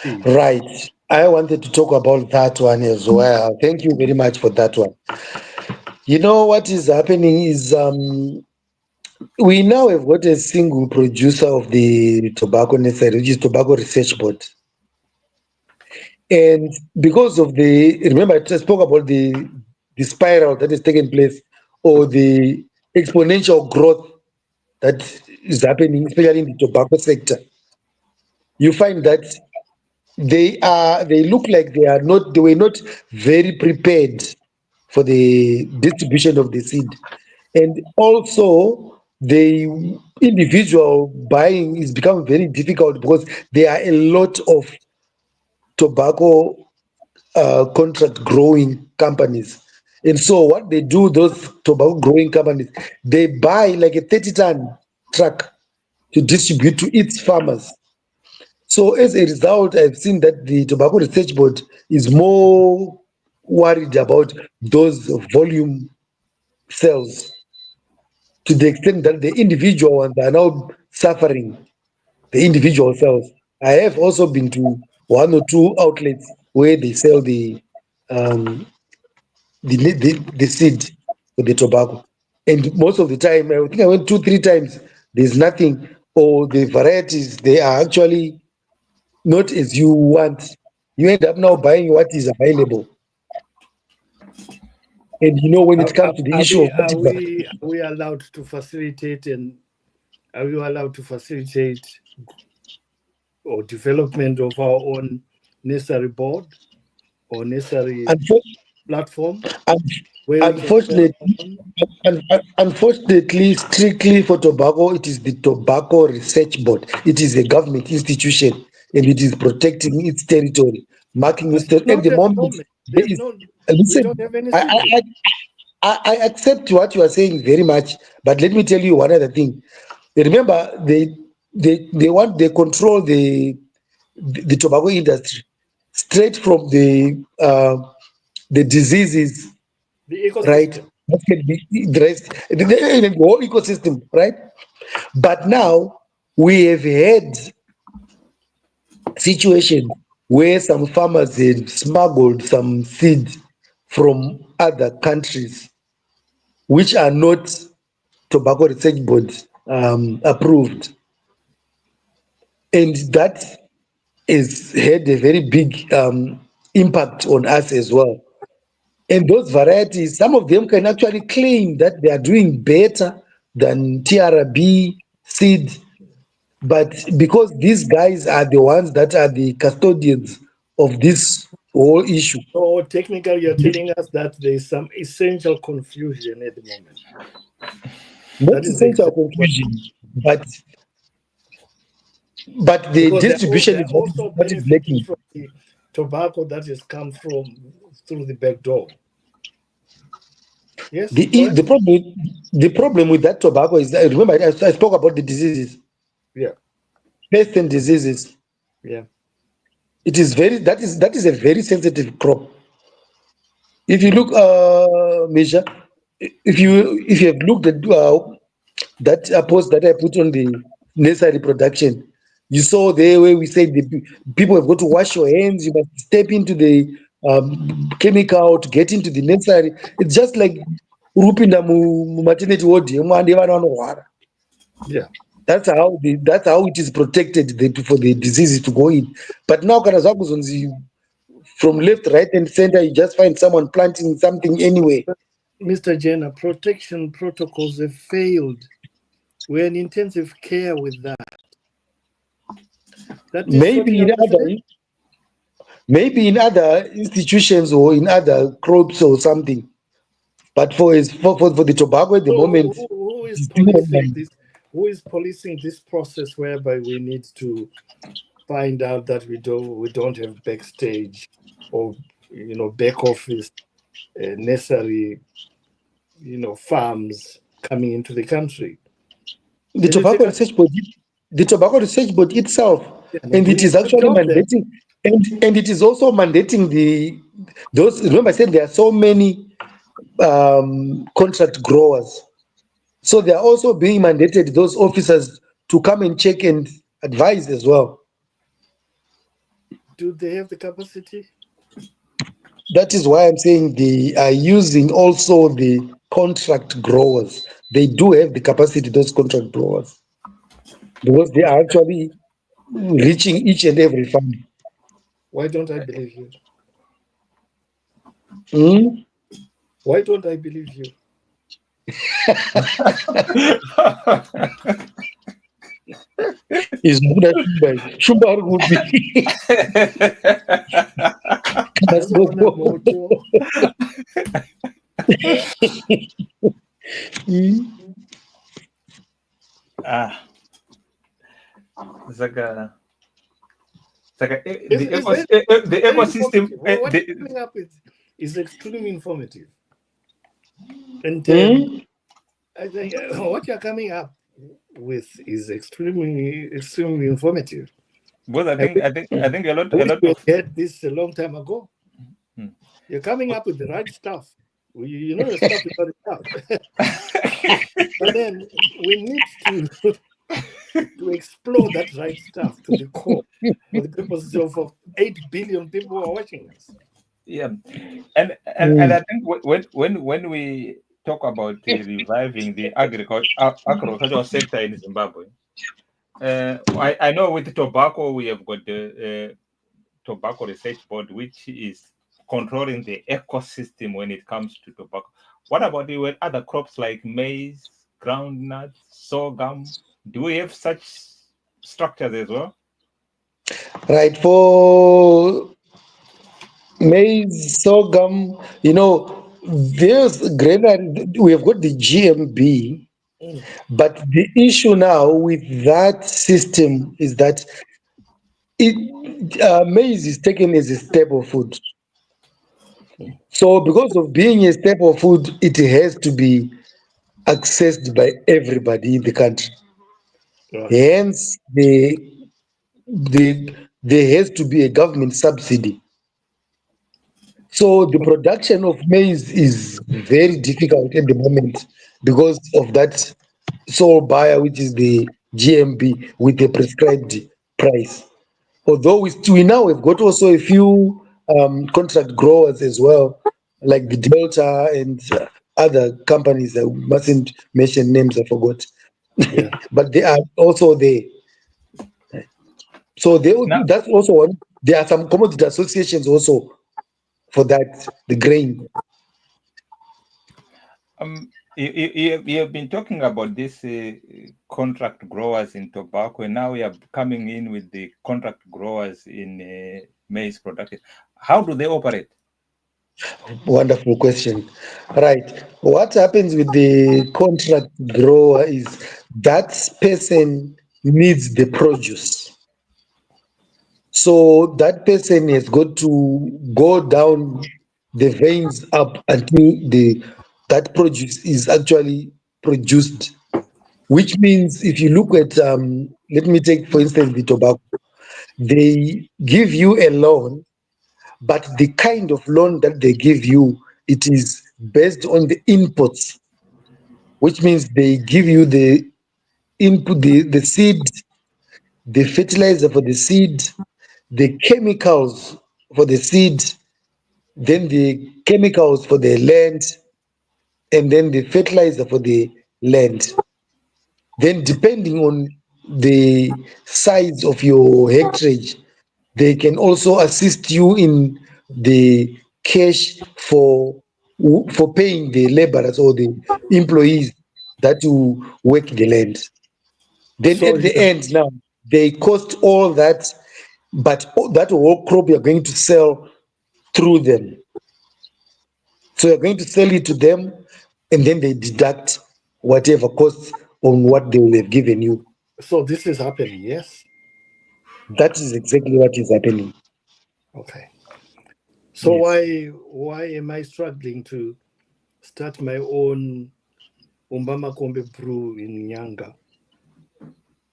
seed. Right. I wanted to talk about that one as well. Thank you very much for that one. You know what is happening is we now have got a single producer of the tobacco necessary, which is Tobacco Research Board. And because of remember I spoke about the spiral that has taken place or the exponential growth that is happening, especially in the tobacco sector. You find that they look like they were not very prepared for the distribution of the seed, and also the individual buying is becoming very difficult because there are a lot of tobacco contract growing companies. And so what they do, those tobacco growing companies, they buy like a 30-ton truck to distribute to its farmers. So as a result, I've seen that the Tobacco Research Board is more worried about those volume sales to the extent that the individual ones are now suffering the individual sales. I have also been to one or two outlets where they sell um, the seed for the tobacco, and most of the time, I think I went 2 3 times. There's nothing, or the varieties they are actually not as you want. You end up now buying what is available. And when it comes to the issue of what is available, Are we allowed to facilitate, and are we allowed to facilitate or development of our own necessary board or necessary platform where we can unfortunately, unfortunately, strictly for tobacco, it is the Tobacco Research Board. It is a government institution, and it is protecting its territory, marking its territory. At not the at the moment, moment. there There's is. no, we don't Listen, have any I, secret. I, I accept what you are saying very much, but let me tell you one other thing. Remember, they control the tobacco industry straight from the diseases, The right? ecosystem. That can be the rest, the whole ecosystem, right? But now we have had situations where some farmers had smuggled some seeds from other countries which are not Tobacco Research Board approved, and that has had a very big impact on us as well. And those varieties, some of them can actually claim that they are doing better than TRB seed, but because these guys are the ones that are the custodians of this whole issue, So technically, you're telling us that there's some essential confusion at the moment. not That is essential exactly what, conclusion, but the because distribution they're is also what is benefiting lacking. from the tobacco that has come from through the back door. Yes, The correct. the problem with that tobacco is that, remember I spoke about the diseases, Yeah, pests and diseases. yeah. It is very that is a very sensitive crop. If you look, Misha, if you have looked at that post that I put on the necessary production, you saw there where we said people have got to wash your hands. You must step into the chemical to get into the necessary. It's just like urupinda maternity ward yemwande vana vanorwara. Yeah. That's how it is protected for the diseases to go in. But now kana zvakuzonzi from left, right, and center, you just find someone planting something anyway. But Mr. Jenner, protection protocols have failed. We're in intensive care with that. That is sorting Maybe in out the other fact. maybe in other institutions or in other crops or something. But for the tobacco at the So moment, who it is is still policing online. this? Who is policing this process whereby we need to find out that we don't have backstage or back office necessary farms coming into the country? The Can you take tobacco us? research board, the tobacco research board itself, Yeah, they're and it doing a is good actually job there. mandating, and it is also mandating those. Remember, I said there are so many contract growers, so they are also being mandated those officers to come and check and advise as well. Do they have the capacity? That is why I'm saying they are using also the contract growers. They do have the capacity, those contract growers, because they are actually reaching each and every farm. Why don't I believe you? Mm? Why don't I believe you? Is Muda Shumba. Shumba Argubi. Ndazona moto. Ah, Zaga, It's very, the very ecosystem, informative. What you're coming up with is extremely informative. And Mm? I think what you're coming up with is extremely informative. because I wish, I think I a wish lot we of. had this a long time ago. Hmm. You're coming up with the right stuff. You know your stuff is not stuff. But then we need to explore that right stuff to the core for the purposes of 8 billion people who are watching us. Yeah, and Mm. I think when we talk about reviving the agricultural sector in Zimbabwe, I know with tobacco we have got Tobacco Research Board, which is controlling the ecosystem when it comes to tobacco. What about the other crops like maize, groundnuts, sorghum? Do we have such structures as well? Right, for maize, sorghum, there's granary, we have got the GMB, but the issue now with that system is that maize is taken as a staple food. So because of being a staple food, it has to be accessed by everybody in the country. Right. Hence, there has to be a government subsidy. So the production of maize is very difficult at the moment because of that sole buyer, which is the GMB with the prescribed price. Although we now have got also a few contract growers as well, like the Delta and other companies. I mustn't mention names, I forgot. Yeah. But they are also there. So Now, that's also one. There are some commodity associations also for that, the grain. you have been talking about these contract growers in tobacco, and now we are coming in with the contract growers in maize production. How do they operate? Wonderful question. Right. What happens with the contract grower is that person needs the produce. So that person has got to go down the veins up until that produce is actually produced. Which means if you look at let me take for instance the tobacco, they give you a loan, but the kind of loan that they give you, it is based on the inputs, which means they give you the input, the seed, the fertilizer for the seed, the chemicals for the seed, then the chemicals for the land, and then the fertilizer for the land. Then, depending on the size of your hectarage, they can also assist you in the cash for paying the laborers or the employees that will work the land. Then So at the end, now they cost all that, but that whole crop you're going to sell through them. So you're going to sell it to them, and then they deduct whatever costs on what they will have given you. so this is happening, yes? That is exactly what is happening. Okay. So Yes. why am I struggling to start my own Umbama Kombe brew in Nyanga?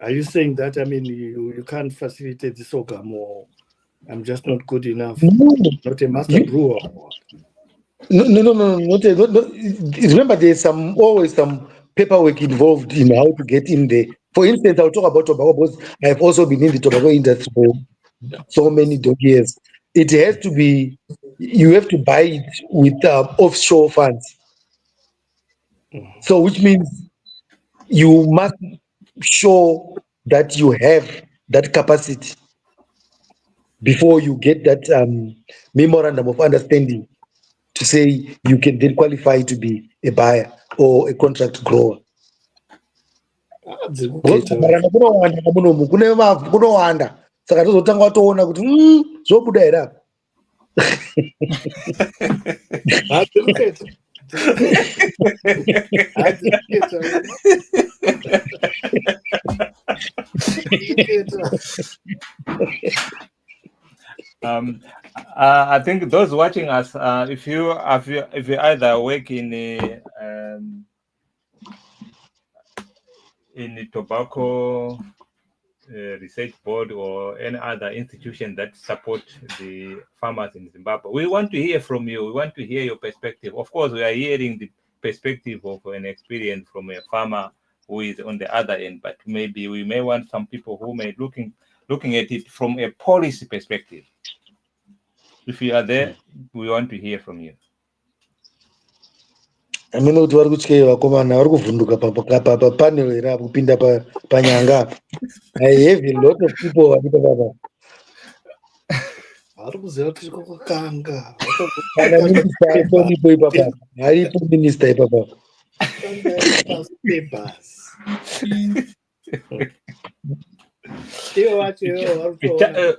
Are you saying that you can't facilitate the sorghum, or I'm just not good enough, No, not a master you, brewer? Or what? no, remember, there's always some paperwork involved in how to get in there. For instance, I'll talk about tobacco because I've also been in the tobacco industry for so many years. It has to be, you have to buy it with offshore funds. So, which means you must show that you have that capacity before you get that memorandum of understanding to say you can then qualify to be a buyer or a contract grower. Because kugarana kunowanda munomu kune mavhu kunowanda, saka tozotanga watoona kuti zvobuda here apa. I think those watching us, if you either work in the tobacco research board or any other institution that support the farmers in Zimbabwe, we want to hear from you. We want to hear your perspective. Of course, we are hearing the perspective of an experience from a farmer who is on the other end, but maybe we may want some people who may looking at it from a policy perspective. If you are there, we want to hear from you. Amene kuti vari kutyei vakomana vari kuvhunduka papanel here apo kupinda panyanga apa. I have a lot of people vari papa. ari kuziva kuti tiri kukanga kana minista atoripo ipapa, haripo minista ipapa. papers ivo vacho ivo vari kutoona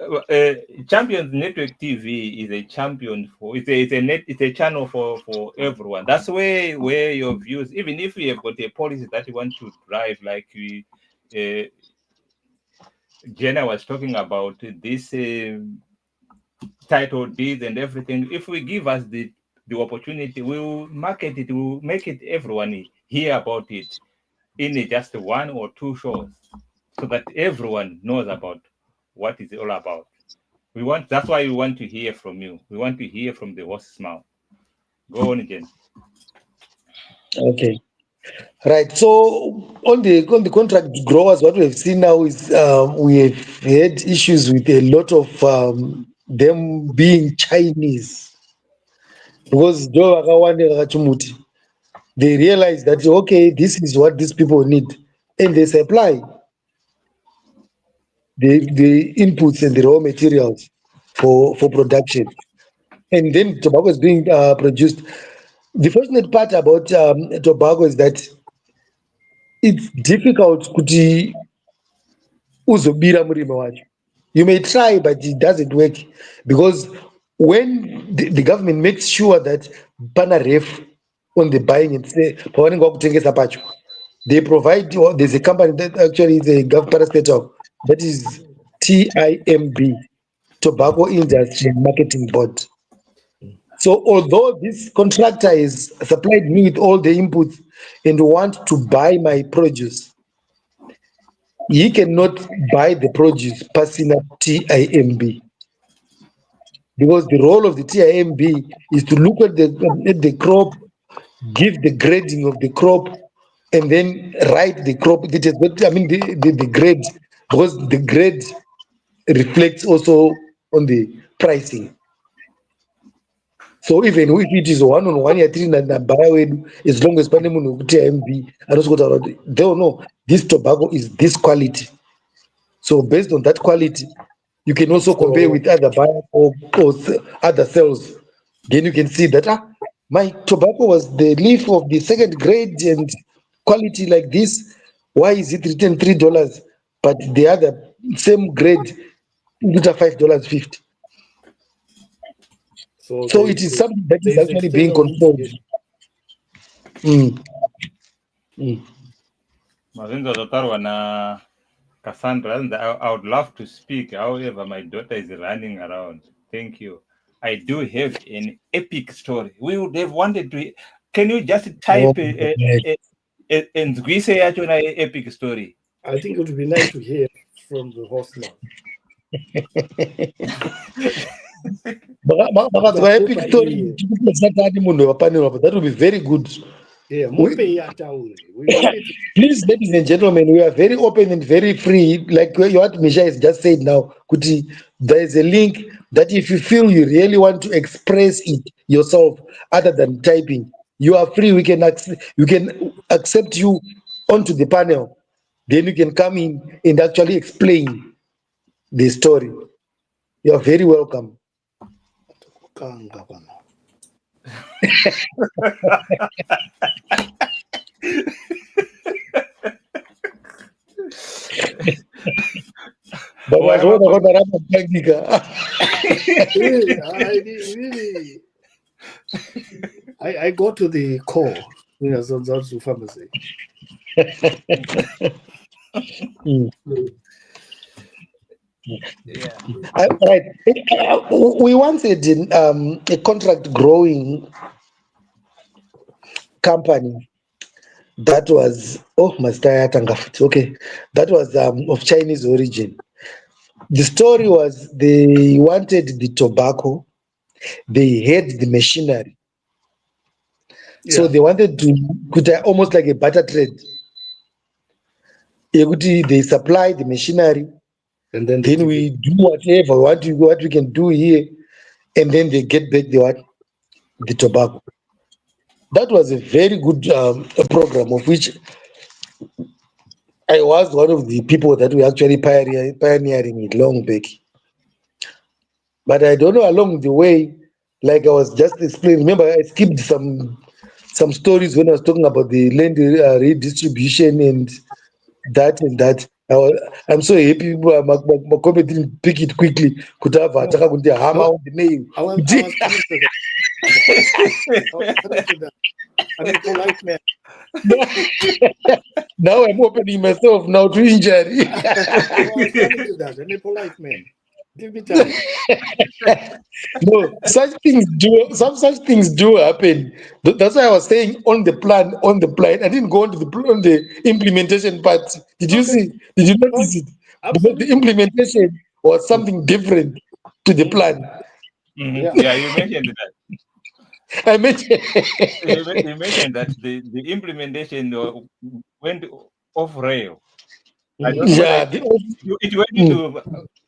Champions Network TV is a champion for it's a channel for everyone. That's where your views, even if you have got a policy that you want to drive, like Jenna was talking about this title deeds and everything. If we give us the opportunity, we'll market it, we'll make it everyone hear about it in just one or two shows, so that everyone knows about what it's all about. That's why we want to hear from you. We want to hear from the horse's mouth. Go on again. Okay. Right. So on the contract growers, what we have seen now is we have had issues with a lot of them being Chinese, because they realize that okay, this is what these people need, and they supply the inputs and the raw materials for production, and then tobacco is being produced. The fortunate part about tobacco is that it's difficult kuti uzobira murima wacho. You may try, but it doesn't work, because when the government makes sure that pana ref on the buying and say pavanenge vakutengesa pacho, they provide, there's a company that actually is a government parastatal, that is TIMB, Tobacco Industry Marketing Board. So although this contractor is supplied me with all the inputs and want to buy my produce, he cannot buy the produce passing up TIMB, because the role of the TIMB is to look at the crop, give the grading of the crop, and then write the crop. The grade, because the grade reflects also on the pricing. So even if it is one on one, as long as pane munhu wekuTIMB anosvikotaura kuti they'll know this tobacco is this quality. So based on that quality, you can also compare with other buyers or other sales. Then you can see that my tobacco was the leaf of the second grade and quality like this. Why is it written $3? But the other same grade, $5.50. So it is something that is actually being controlled. Mazenzo Zotarwa na Cassandra, I would love to speak. However, my daughter is running around. Thank you. I do have an epic story. We would have wanted to. Can you just type and say an epic story? I think it would be nice to hear from the horseman. Epic story. That would be very good. Yeah, please, ladies and gentlemen, we are very open and very free. Like what Misha has just said now, Kuti, there is a link that if you feel you really want to express it yourself, other than typing, you are free. We can accept you onto the panel. Then you can come in and actually explain the story. You are very welcome. I go to the core. That's pharmacy. Yeah. Right. We wanted a contract growing company that was that was of Chinese origin. The story was they wanted the tobacco, they had the machinery, so they wanted to put almost like a barter trade. They supply the machinery, and then we do whatever what we can do here, and then they get back the tobacco. That was a very good program, of which I was one of the people that were actually pioneering it long back. But I don't know along the way, like I was just explaining. Remember, I skipped some stories when I was talking about the land redistribution and that and that. I'm so happy Makobe didn't pick it quickly. Could have No, attacked with the hammer no, on the nail. I was coming to that. I was coming to that. I'm a polite man. Now I'm opening myself now to injury. No, I was coming to that. I'm a polite man. Give me time. No, some such things do happen. That's why I was saying on the plan. I didn't go on to on the implementation part. Did you Okay. see? Did you Oh, notice it? Because the absolutely. implementation was something different to the Mm, plan. yeah. Yeah, you mentioned that. I meant You mentioned that the implementation went off rail. I don't know Mm. whether yeah, it went mm, into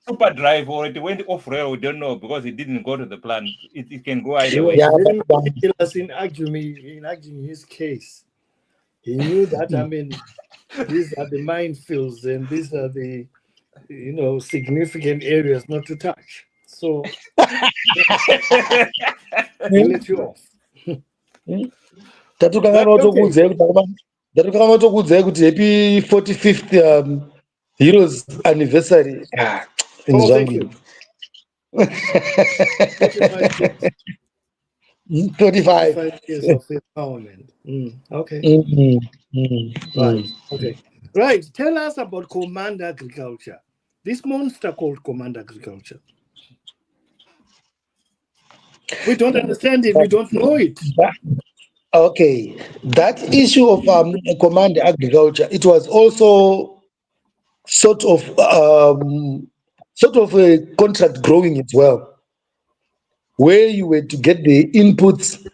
super drive or it went off rail. We don't know because it didn't go to the plan. It can go He either was way. yeah, very meticulous in arguing his case. He knew that, I mm, mean, these are the minefields and these are the, significant areas not to touch. So he mm, let you off. mm. Right, okay. Tatukanga tokuudzai kuti happy 45th heroes anniversary. Oh, Zvangu thank izvi. you. 45 years. 35. 45 years of empowerment. Okay. Mm, mm, Right. mm. Okay. Right. Tell us about command agriculture. This monster called command agriculture. We don't understand it. We don't know it. That- okay, that issue of command agriculture, it was also sort of a contract growing as well, where you were to get the inputs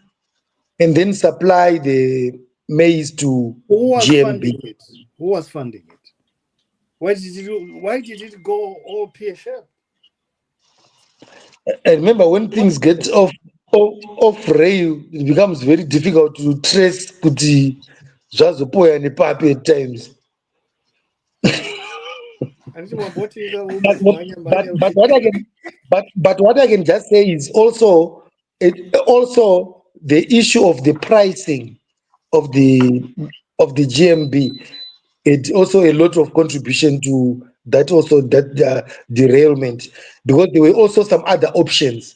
and then supply the maize to Who was GMB. funding it? Who was funding it? Why did it go all peer shape? I remember when What things get happened? off rail, it becomes very difficult to trace kuti zvazopoya nepapi at times. And what is But what, but what I can but what I can just say is also the issue of the pricing of the GMB. It also a lot of contribution to that also that derailment, because there were also some other options.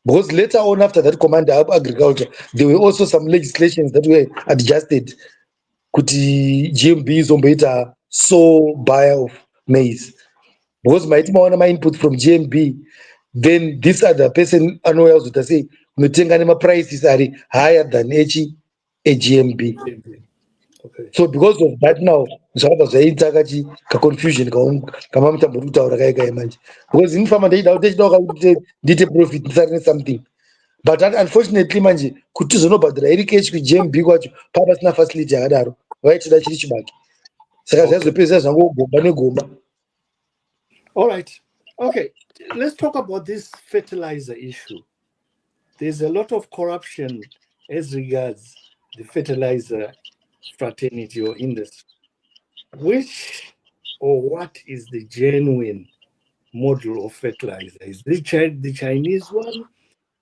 Because later on, after that command of agriculture, there were also some legislations that were adjusted. Kuti GMB izomboita sole buyer of maize. Because maiti maona input from GMB, then this other person anouya kuzoti sei unotenga nemaprices ari higher than a GMB. Okay. So because of that now, zvakabva zvaita kaconfusion kama mutambo uri kutaura kai manje. Because in farmer techida kuti ndiite profit ndisarine something. But unfortunately manje kuti tizonobhadhara iri cash kuGMB kwacho paa pasina facility yakadaro vaitoda chiri chibaki. Saka Okay. zvaizopedzisa zvangogomba negomba. All right. Okay. Let's talk about this fertilizer issue. There's a lot of corruption as regards the fertilizer fraternity or industry. Which or what is the genuine model of fertilizer? Is the Chinese one,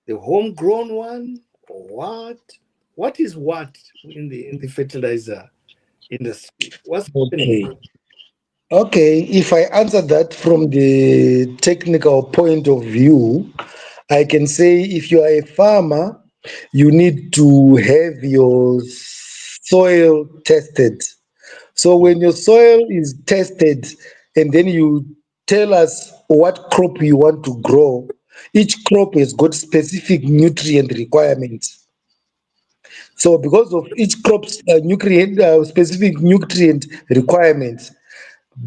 the homegrown one, or what? What is what in the fertilizer industry? What's happening? Okay, if I answer that from the technical point of view, I can say if you are a farmer, you need to have your soil tested. So when your soil is tested and then you tell us what crop you want to grow, each crop has got specific nutrient requirements. So because of each crop's nutrient specific nutrient requirements,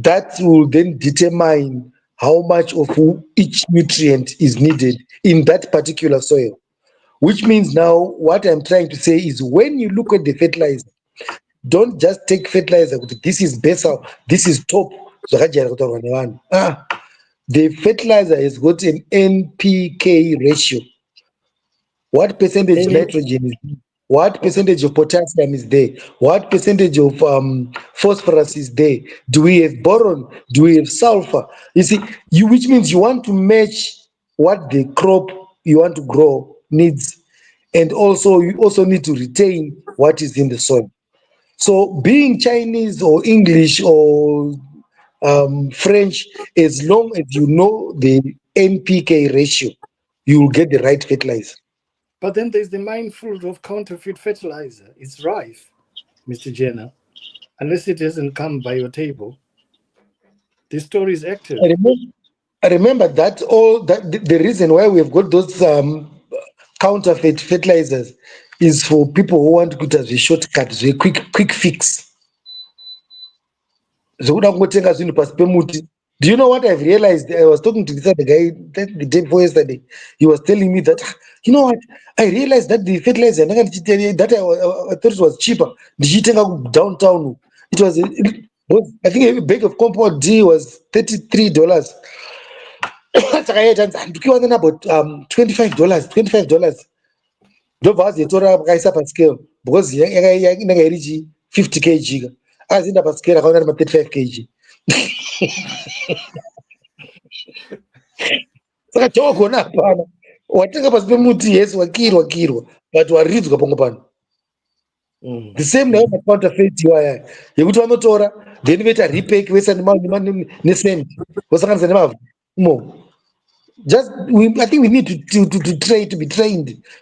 that will then determine how much of each nutrient is needed in that particular soil. Which means now what I'm trying to say is when you look at the fertilizer, don't just take fertilizer, this is better, this is top. The fertilizer has got an NPK ratio. What percentage Any nitrogen is there? What okay. percentage of potassium is there? What percentage of phosphorus is there? Do we have boron? Do we have sulfur? You see, which means you want to match what the crop you want to grow needs, and also you also need to retain what is in the soil. So being Chinese or English or French, as long as you know the NPK ratio, you will get the right fertilizer. But then there's the minefield of counterfeit fertilizer. It's rife, Mr. Jenner. Unless it doesn't come by your table, this story is I active. remember, I remember that all that the reason why we've got those counterfeit fertilizers is for people who want to get as a shortcut, a quick fix. Zvokuda kungotenga zvinhu pasi pemuti. Do you know what I've realized? I was talking to this other guy the day before yesterday. He was telling me that, you know what? I realized that the fertilizer that I thought it was cheaper. Ndichitenga downtown. It was, I think a bag of compound D was $33. Saka about $25, $25. Ndobva azotora vakaisa pascale because inenge iri 50 kg. Azienda pascale akaona ari 35 kg. Saka chawagona hapana, watenga pasi pemuti, yes, wakirwa but waridzwa pamwe pano. The same nayo macounterfeit iwaya yekuti vanotora then voita repack voisa nesend vosanganisa nemavhu mo. Just I think we need to be trained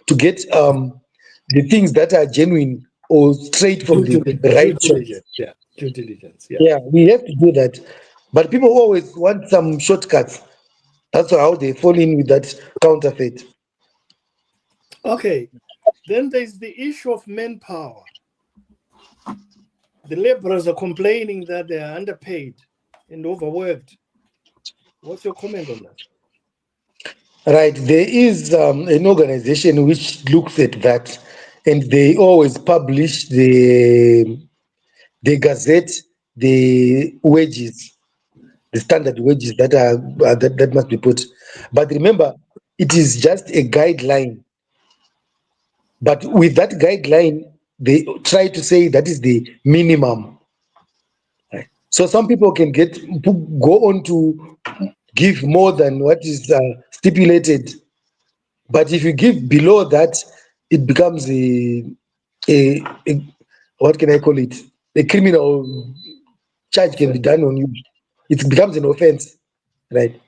to get the things that are genuine or straight from the right source. Yeah, due diligence. Yeah. Yeah, we have to do that. But people always want some shortcuts. That's how they fall in with that counterfeit. Okay. Then there's the issue of manpower. The laborers are complaining that they are underpaid and overworked. What's your comment on that? Right. There is an organization which looks at that, and they always publish the gazette, the wages, the standard wages that are that must be put. But remember, it is just a guideline. But with that guideline, they try to say that is the minimum. Right. So some people can go on to give more than what is stipulated. But if you give below that, it becomes a what can I call it? A criminal charge can be done on you. It becomes an offense, right?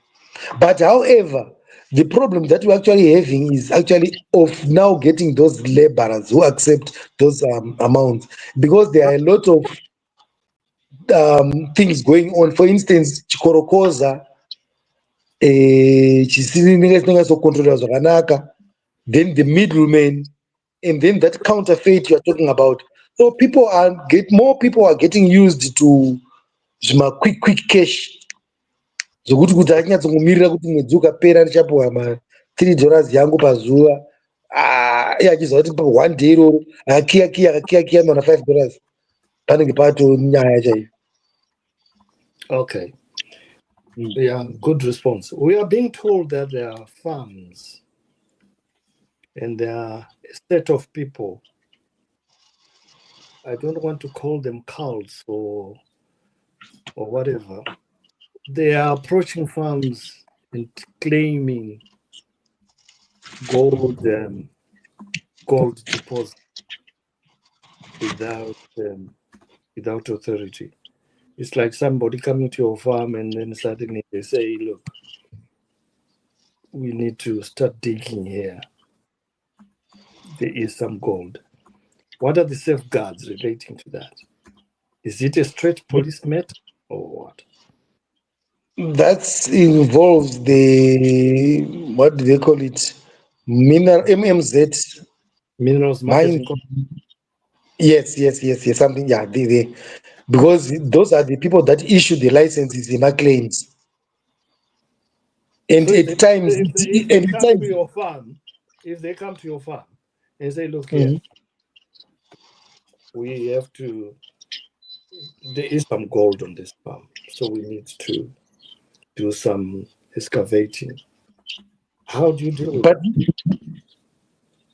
But however, the problem that we're actually having is actually of now getting those laborers who accept those amounts, because there are a lot of things going on. For instance, chikorokoza chinenge control zvakanaka, then the middleman, and then that counterfeit you're talking about. So more people are getting used to quick cash. Zvokuti kuti achinyatsongomirira kuti mwedzi ukapera ndichapiwa $3 yangu pazuva, iye achiziva kuti 1 day iroro akakiya ndona $5 panenge pato nyaya chaiyo. Okay. Yeah, good response. We are being told that there are farms and there are a set of people. I don't want to call them cults or whatever. They are approaching farms and claiming gold deposits without authority. It's like somebody coming to your farm and then suddenly they say, look, we need to start digging here. There is some gold. What are the safeguards relating to that? Is it a straight police matter or what? That involves what do they call it? MMZ. Minerals marketing. Yes, something, yeah, because those are the people that issue the licenses in our claims. And So at times, if they come to your farm and say, look here, we have to, there is some gold on this farm, so we need to do some excavating. How do you deal with that?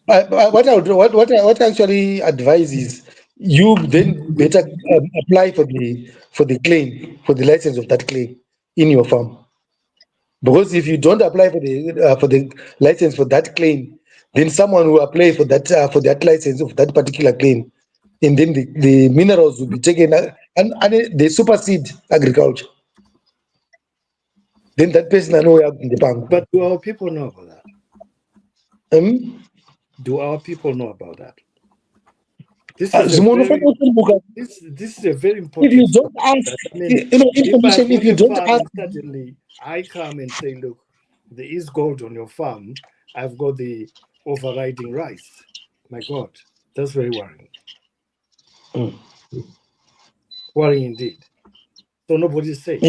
What I actually advise is you then better apply for the claim, for the license of that claim in your farm. Because if you don't apply for the license for that claim, then someone will apply for that license of that particular claim, and then the minerals will be taken and they supersede agriculture. Then that person I know in the bank. But do our people know about that? Um, Do our people know about that? This is a very this is a very if you important don't topic. ask, I mean, if I've information, if got you a don't farm ask, and suddenly I come and say, look, there is gold on your farm, I've got the overriding rights. My God, that's very worrying. Mm. Worrying indeed. So nobody's safe.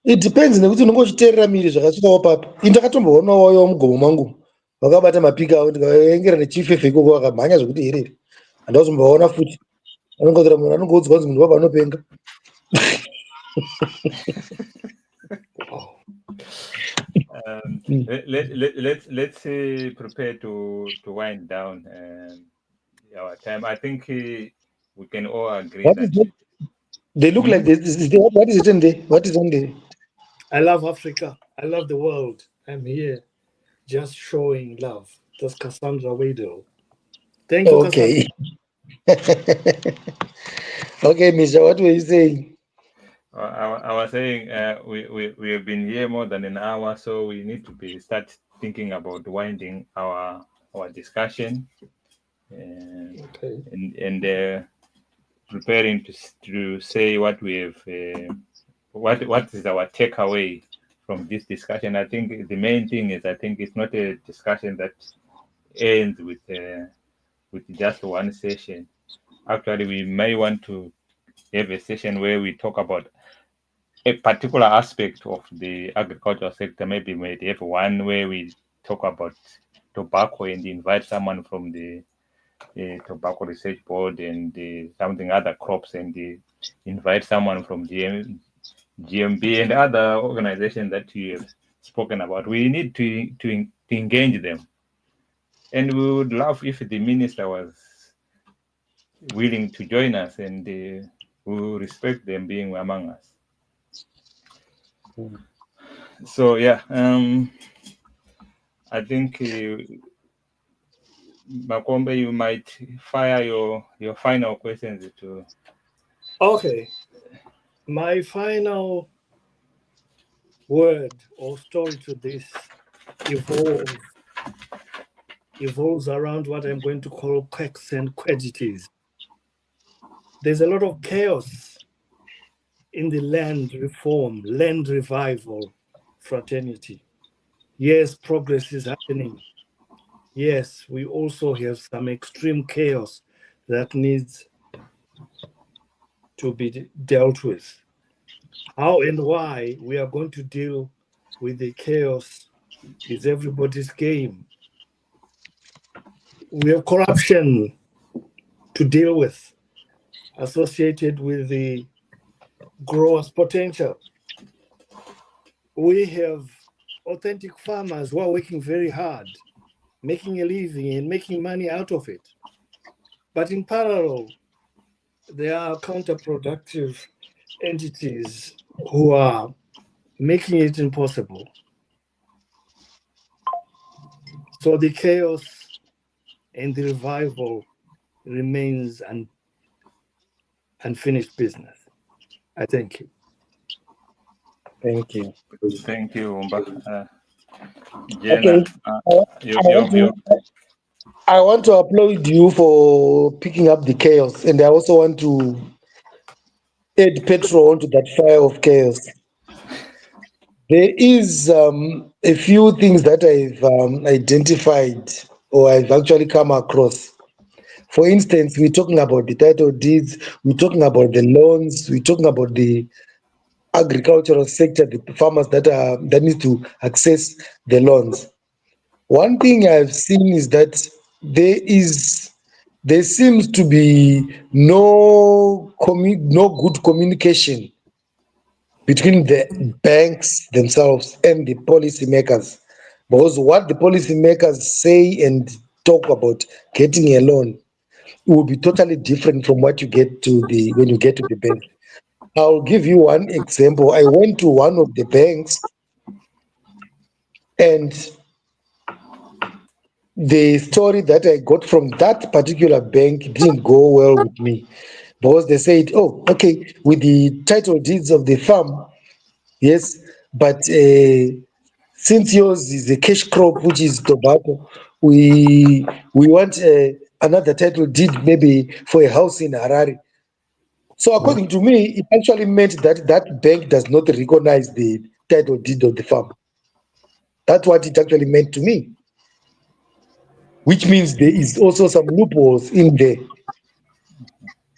It depends nekuti unenge uchiteerera miri zvakasvikawo papi. Indakatomboonawao mugomo mangu vakabata mapika avo ndikaengera nechifefe ikoko vakamhanya zvokuti herere handazomboona futi. Anongotora munhu anongoudzwa kunzi munhu wabva anopenga. Wow. Let's prepare to wind down our time. I think we can all agree What is that. it? They look like this. What is it in there? What is on there? I love Africa. I love the world. I'm here just showing love. That's Cassandra Wadle. Thank you, Cassandra. Okay, Misha, what were you saying? I was saying we have been here more than an hour, so we need to start thinking about winding our discussion Okay. and preparing to say what we have, what is our takeaway from this discussion. I think the main thing is, I think it's not a discussion that ends with just one session. Actually, we may want to have a session where we talk about a particular aspect of the agricultural sector. Maybe we have one where we talk about tobacco and invite someone from the Tobacco Research Board and something other crops, and invite someone from GMB and other organizations that you have spoken about. We need to engage them, and we would love if the minister was willing to join us, and we respect them being among us. So yeah, I think Makombe, you might fire your final questions to. Okay. My final word or story to this evolves around what I'm going to call quacks and quagities. There's a lot of chaos in the land reform, land revival fraternity. Yes, progress is happening. Yes, we also have some extreme chaos that needs to be dealt with. How and why we are going to deal with the chaos is everybody's game. We have corruption to deal with associated with the growers' potential. We have authentic farmers who are working very hard, making a living and making money out of it. But in parallel, there are counterproductive entities who are making it impossible. So the chaos and the revival remains unfinished business. I thank you. Thank you. Thank you, Umba. Okay. I want to applaud you for picking up the chaos, and I also want to add petrol onto that fire of chaos. There is a few things that I've identified or I've actually come across. For instance, we're talking about the title deeds, we're talking about the loans, we're talking about the agricultural sector, the farmers that need to access the loans. One thing I've seen is that there seems to be no good communication between the banks themselves and the policymakers, because what the policymakers say and talk about getting a loan will be totally different from what you get when you get to the bank. I'll give you one example. I went to one of the banks And the story that I got from that particular bank didn't go well with me, because they said, oh, okay, with the title deeds of the farm, yes, but since yours is a cash crop, which is tobacco, we want another title deed maybe for a house in Harare. So according to me, it actually meant that that bank does not recognize the title deed of the farm. That's what it actually meant to me, which means there is also some loopholes in there.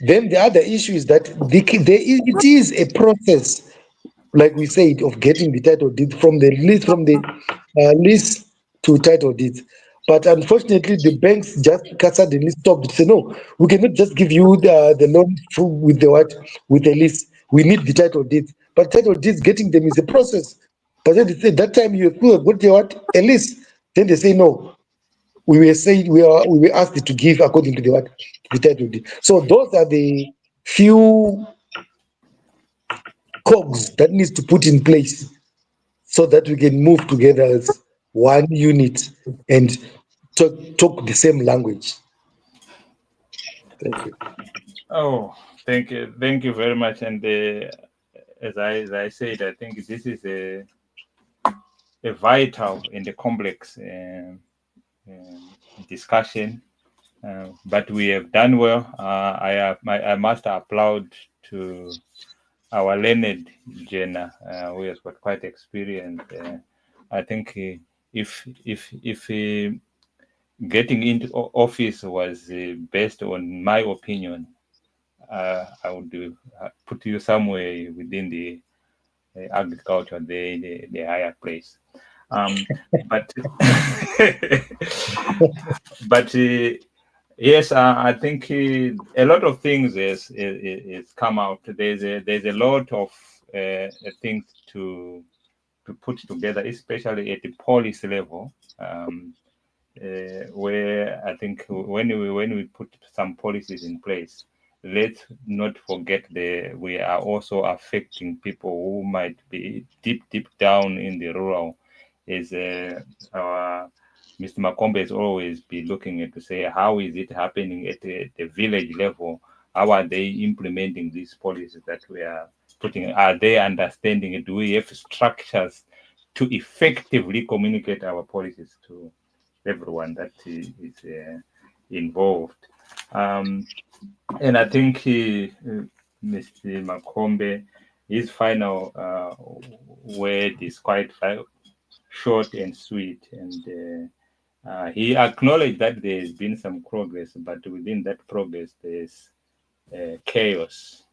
Then the other issue is that it is a process, like we said, of getting the title deed from the lease to title deeds. But unfortunately, the banks just suddenly stopped. Say no, we cannot just give you the loan with the what, with the lease. We need the title deeds. But title deeds, getting them is a process. But then they say that time you have got the what, a lease. Then they say no. We were asked to give according to the what, the title deed. So those are the few cogs that needs to put in place so that we can move together as one unit and talk the same language. Thank you. Oh, thank you very much. And as I said, I think this is a vital and a complex discussion. But we have done well. I must applaud to our learned Jenna, who has got quite experience. I think if getting into office was based on my opinion, I would put you somewhere within the agriculture, the higher place. Um, but but yes, I think a lot of things is come out. There's a lot of things to put together, especially at the policy level. Where I think when we put some policies in place, let's not forget we are also affecting people who might be deep down in the rural. Is our Mr. Makombe has always be looking at to say how is it happening at the village level? How are they implementing these policies that we are putting? Are they understanding it? Do we have structures to effectively communicate our policies to everyone that is involved? And I think Mr. Makombe, his final word is quite short and sweet, and he acknowledged that there's been some progress, but within that progress, there's chaos,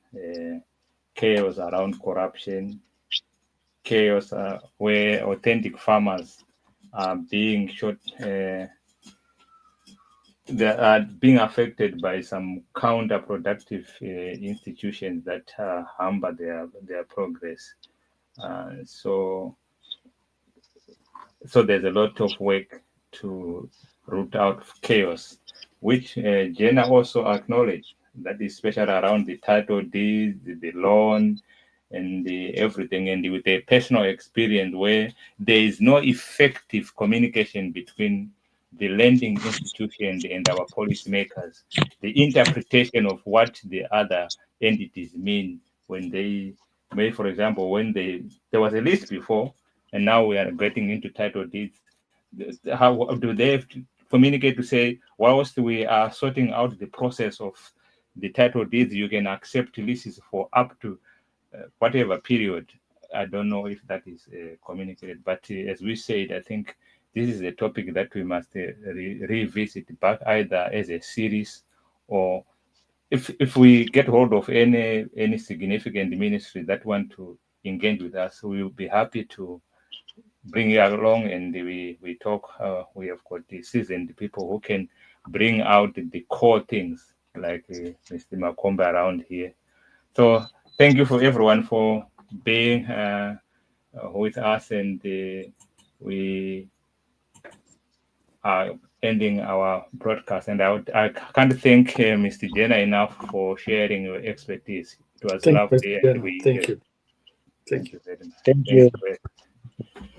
chaos around corruption, chaos where authentic farmers are being shot. They are being affected by some counterproductive institutions that hamper their progress. So there's a lot of work to root out chaos, which Jenna also acknowledged, that is especially around the title deed, the loan, and everything, and with a personal experience where there is no effective communication between the lending institution and our policymakers. The interpretation of what the other entities mean when they may, for example, when there was a list before, and now we are getting into title deeds. How do they have to communicate to say, whilst we are sorting out the process of the title deeds, you can accept leases for up to whatever period? I don't know if that is communicated, but as we said, I think this is a topic that we must revisit back either as a series, or if we get hold of any significant ministry that want to engage with us, we will be happy to bring you along, and we talk. We have got the seasoned people who can bring out the core things, like Mr. Makomba around here. So thank you for everyone for being with us, and we are ending our broadcast. And I can't thank Mr. Jenna enough for sharing your expertise. It was Thank you, lovely, Mr. and Jenna. we Thank you. thank Thank you you. very much. Thank Thank you. you.